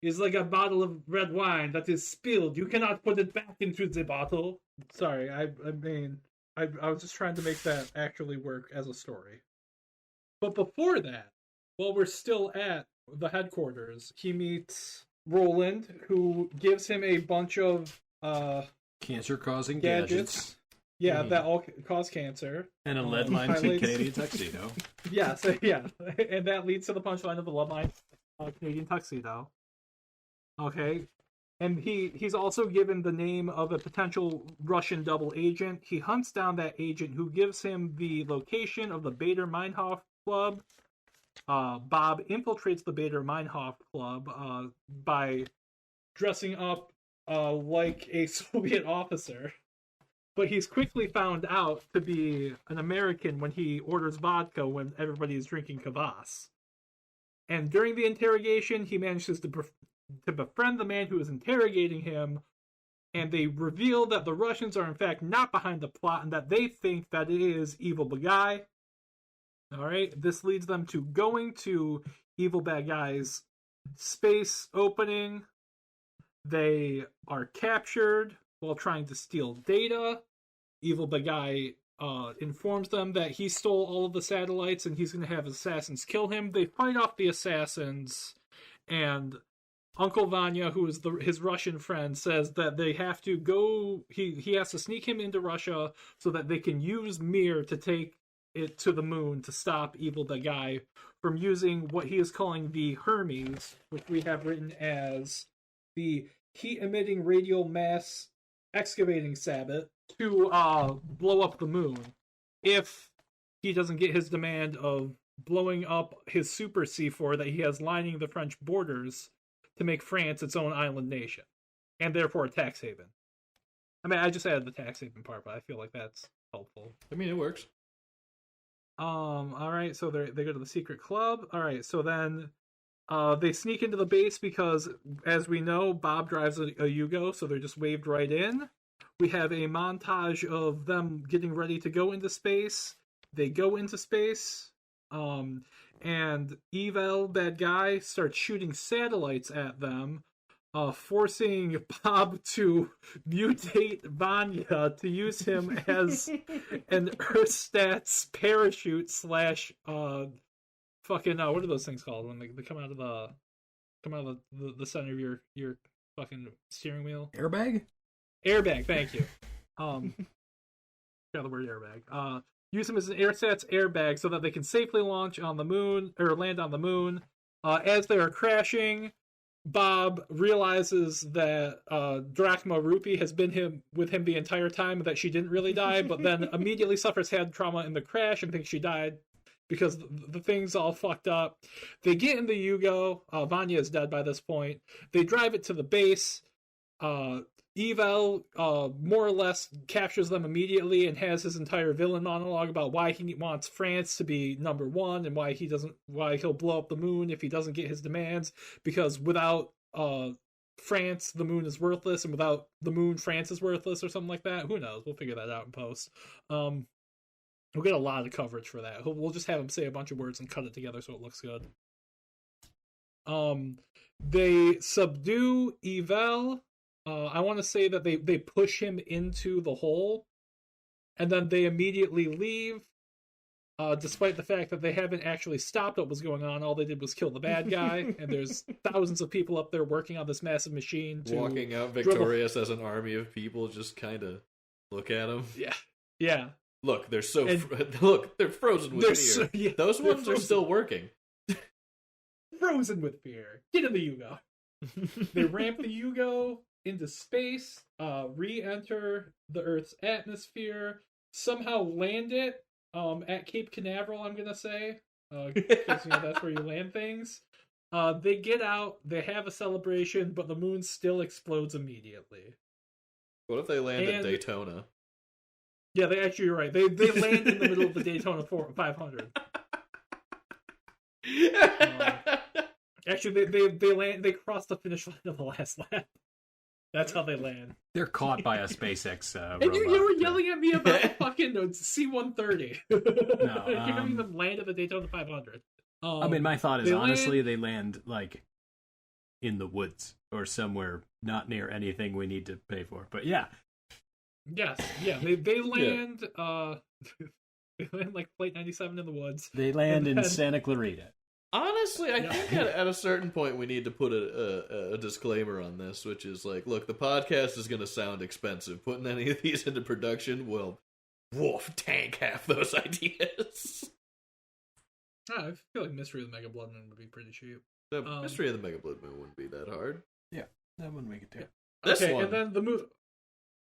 It's like a bottle of red wine that is spilled. You cannot put it back into the bottle. Sorry, I was just trying to make that actually work as a story. But before that, while we're still at the headquarters, he meets Roland, who gives him a bunch of cancer-causing gadgets. Yeah, that all cause cancer. And a lead-lined Canadian tuxedo. Yeah, and that leads to the punchline of the lead-lined Canadian tuxedo. Okay, and he's also given the name of a potential Russian double agent. He hunts down that agent, who gives him the location of the Bader-Meinhof Club. Bob infiltrates the Bader-Meinhof Club by dressing up like a Soviet officer. But he's quickly found out to be an American when he orders vodka when everybody is drinking kvass. And during the interrogation, he manages to befriend the man who is interrogating him, and they reveal that the Russians are in fact not behind the plot and that they think that it is Evil Bagai. Alright, this leads them to going to Evil Bad Guy's space opening. They are captured while trying to steal data. Evil Bad Guy informs them that he stole all of the satellites and he's going to have assassins kill him. They fight off the assassins, and Uncle Vanya, who is his Russian friend, says that they have to go. He has to sneak him into Russia so that they can use Mir to take it to the moon to stop Evil Bad Guy from using what he is calling the Hermes, which we have written as the heat-emitting radial mass excavating sabot, to blow up the moon if he doesn't get his demand of blowing up his super C4 that he has lining the French borders to make France its own island nation, and therefore a tax haven. I mean, I just added the tax haven part, but I feel like that's helpful. I mean, it works. Alright, so they go to the secret club. Alright, so then they sneak into the base because, as we know, Bob drives a Yugo, so they're just waved right in. We have a montage of them getting ready to go into space. They go into space, and Evil Bad Guy starts shooting satellites at them, forcing Bob to mutate Vanya to use him as an Earthstats parachute slash fucking what are those things called when they come out of the center of your fucking steering wheel? Airbag, thank you. Got the word airbag. Use him as an Earthstats airbag so that they can safely launch on the moon, or land on the moon. As they are crashing, Bob realizes that Drachma Rupee has been with him the entire time, and that she didn't really die, but then immediately suffers head trauma in the crash and thinks she died because the thing's all fucked up. They get in the Yugo. Vanya is dead by this point. They drive it to the base. Evel more or less captures them immediately and has his entire villain monologue about why he wants France to be number one and why he'll blow up the moon if he doesn't get his demands, because without France the moon is worthless, and without the moon France is worthless, or something like that. Who knows? We'll figure that out in post. We'll get a lot of coverage for that. We'll just have him say a bunch of words and cut it together so it looks good. They subdue Evel. I want to say that they push him into the hole, and then they immediately leave, despite the fact that they haven't actually stopped what was going on. All they did was kill the bad guy, and there's thousands of people up there working on this massive machine. Walking out victorious as an army of people, just kind of look at them. Yeah. Look, they're look, they're frozen with fear. Those ones are still working. Frozen with fear. Get in the Yugo. They ramp the Yugo into space, re-enter the Earth's atmosphere, somehow land it at Cape Canaveral, I'm gonna say, because that's where you land things. They get out, they have a celebration, but the moon still explodes immediately. What if they land at Daytona? Yeah, you're right. They land in the middle of the Daytona 500. Actually, they cross the finish line of the last lap. That's how they land. They're caught by a SpaceX and robot. You were yelling at me about the fucking C-130. No, you haven't even landed the Daytona 500. I mean, my thought is, honestly, they land, like, in the woods or somewhere not near anything we need to pay for. But yeah. Yes, yeah. They land, they land like Flight 97 in the woods. They land in Santa Clarita. Honestly, I think at a certain point we need to put a disclaimer on this, which is like, look, the podcast is going to sound expensive. Putting any of these into production will, tank half those ideas. I feel like Mystery of the Mega Blood Moon would be pretty cheap. The Mystery of the Mega Blood Moon wouldn't be that hard. Yeah, that wouldn't make it too. This one. And then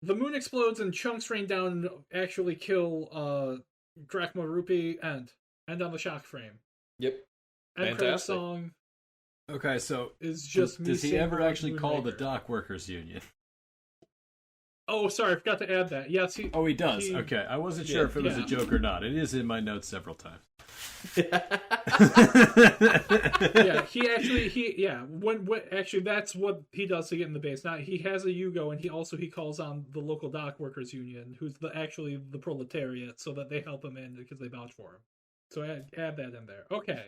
the moon explodes and chunks rain down and actually kill Drachma Rupee and end on the shock frame. Yep. And credit song. Okay, so is just does he ever actually call the dock workers union? Oh, sorry, I forgot to add that. Yes, he does. Okay, I wasn't sure if it was a joke or not. It is in my notes several times. Actually that's what he does to get in the base. Now he has a Yugo, and he calls on the local dock workers union, who's actually the proletariat, so that they help him in because they vouch for him. So add that in there. Okay.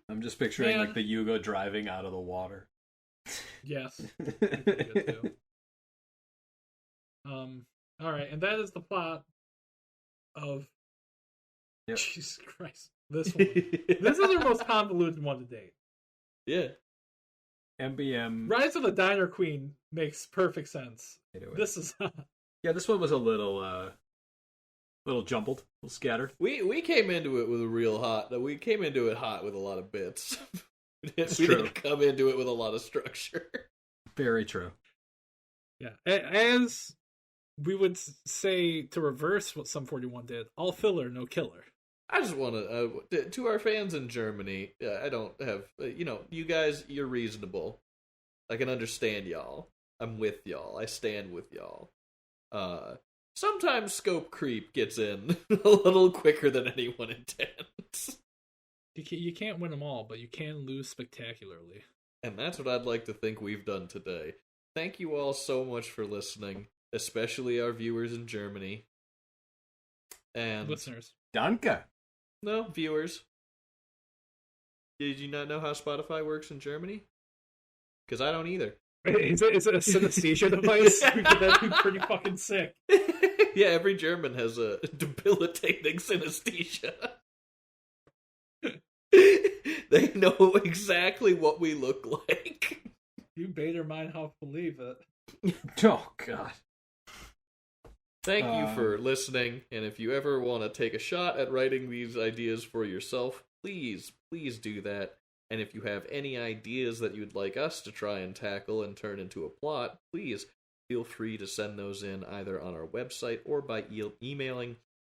I'm just picturing like the Yugo driving out of the water. Yes. Good too. All right, and that is the plot of. Yep. Jesus Christ! This one. This is our most convoluted one to date. Yeah. MBM. Rise of the Diner Queen makes perfect sense. This is. This one was a little jumbled, a little scattered. We came into it with we came into it hot with a lot of bits. we didn't come into it with a lot of structure. Very true. Yeah, as we would say to reverse what Sum 41 did, all filler, no killer. I just want to our fans in Germany, I don't have, you guys, you're reasonable. I can understand y'all. I'm with y'all. I stand with y'all. Sometimes scope creep gets in a little quicker than anyone intends. You can't win them all, but you can lose spectacularly. And that's what I'd like to think we've done today. Thank you all so much for listening, especially our viewers in Germany. And listeners. Danke. No, viewers. Did you not know how Spotify works in Germany? Because I don't either. Is it a synesthesia device? That'd be pretty fucking sick. Yeah, every German has a debilitating synesthesia. They know exactly what we look like. You better mind how to believe it. Oh, God. Thank you for listening, and if you ever want to take a shot at writing these ideas for yourself, please do that. And if you have any ideas that you'd like us to try and tackle and turn into a plot, please feel free to send those in either on our website or by emailing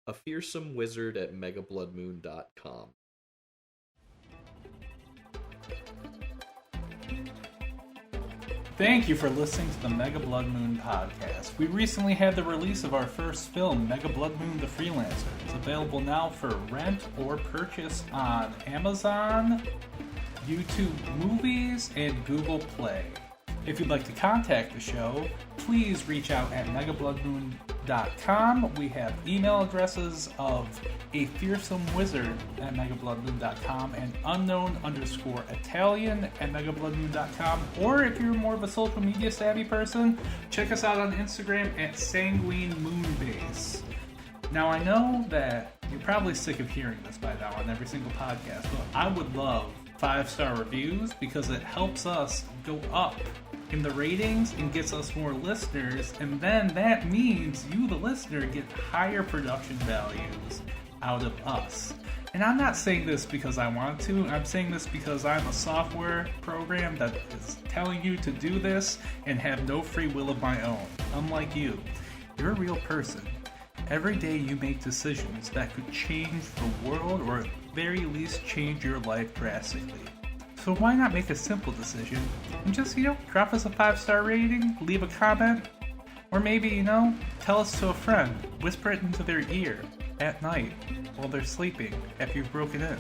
afearsomewizard@megabloodmoon.com. Thank you for listening to the Mega Blood Moon podcast. We recently had the release of our first film, Mega Blood Moon the Freelancer. It's available now for rent or purchase on Amazon, YouTube Movies, and Google Play. If you'd like to contact the show, please reach out at megabloodmoon.com. We have email addresses of a fearsome wizard at megabloodmoon.com and unknown_Italian at megabloodmoon.com. Or if you're more of a social media savvy person, check us out on Instagram at sanguinemoonbase. Now, I know that you're probably sick of hearing this by now on every single podcast, but I would love 5-star reviews because it helps us go up in the ratings and gets us more listeners, and then that means you, the listener, get higher production values out of us. And I'm not saying this because I want to, I'm saying this because I'm a software program that is telling you to do this and have no free will of my own. Unlike you, you're a real person. Every day you make decisions that could change the world or at very least change your life drastically. So why not make a simple decision and just, drop us a 5-star rating, leave a comment, or maybe, tell us to a friend, whisper it into their ear at night while they're sleeping after you've broken in.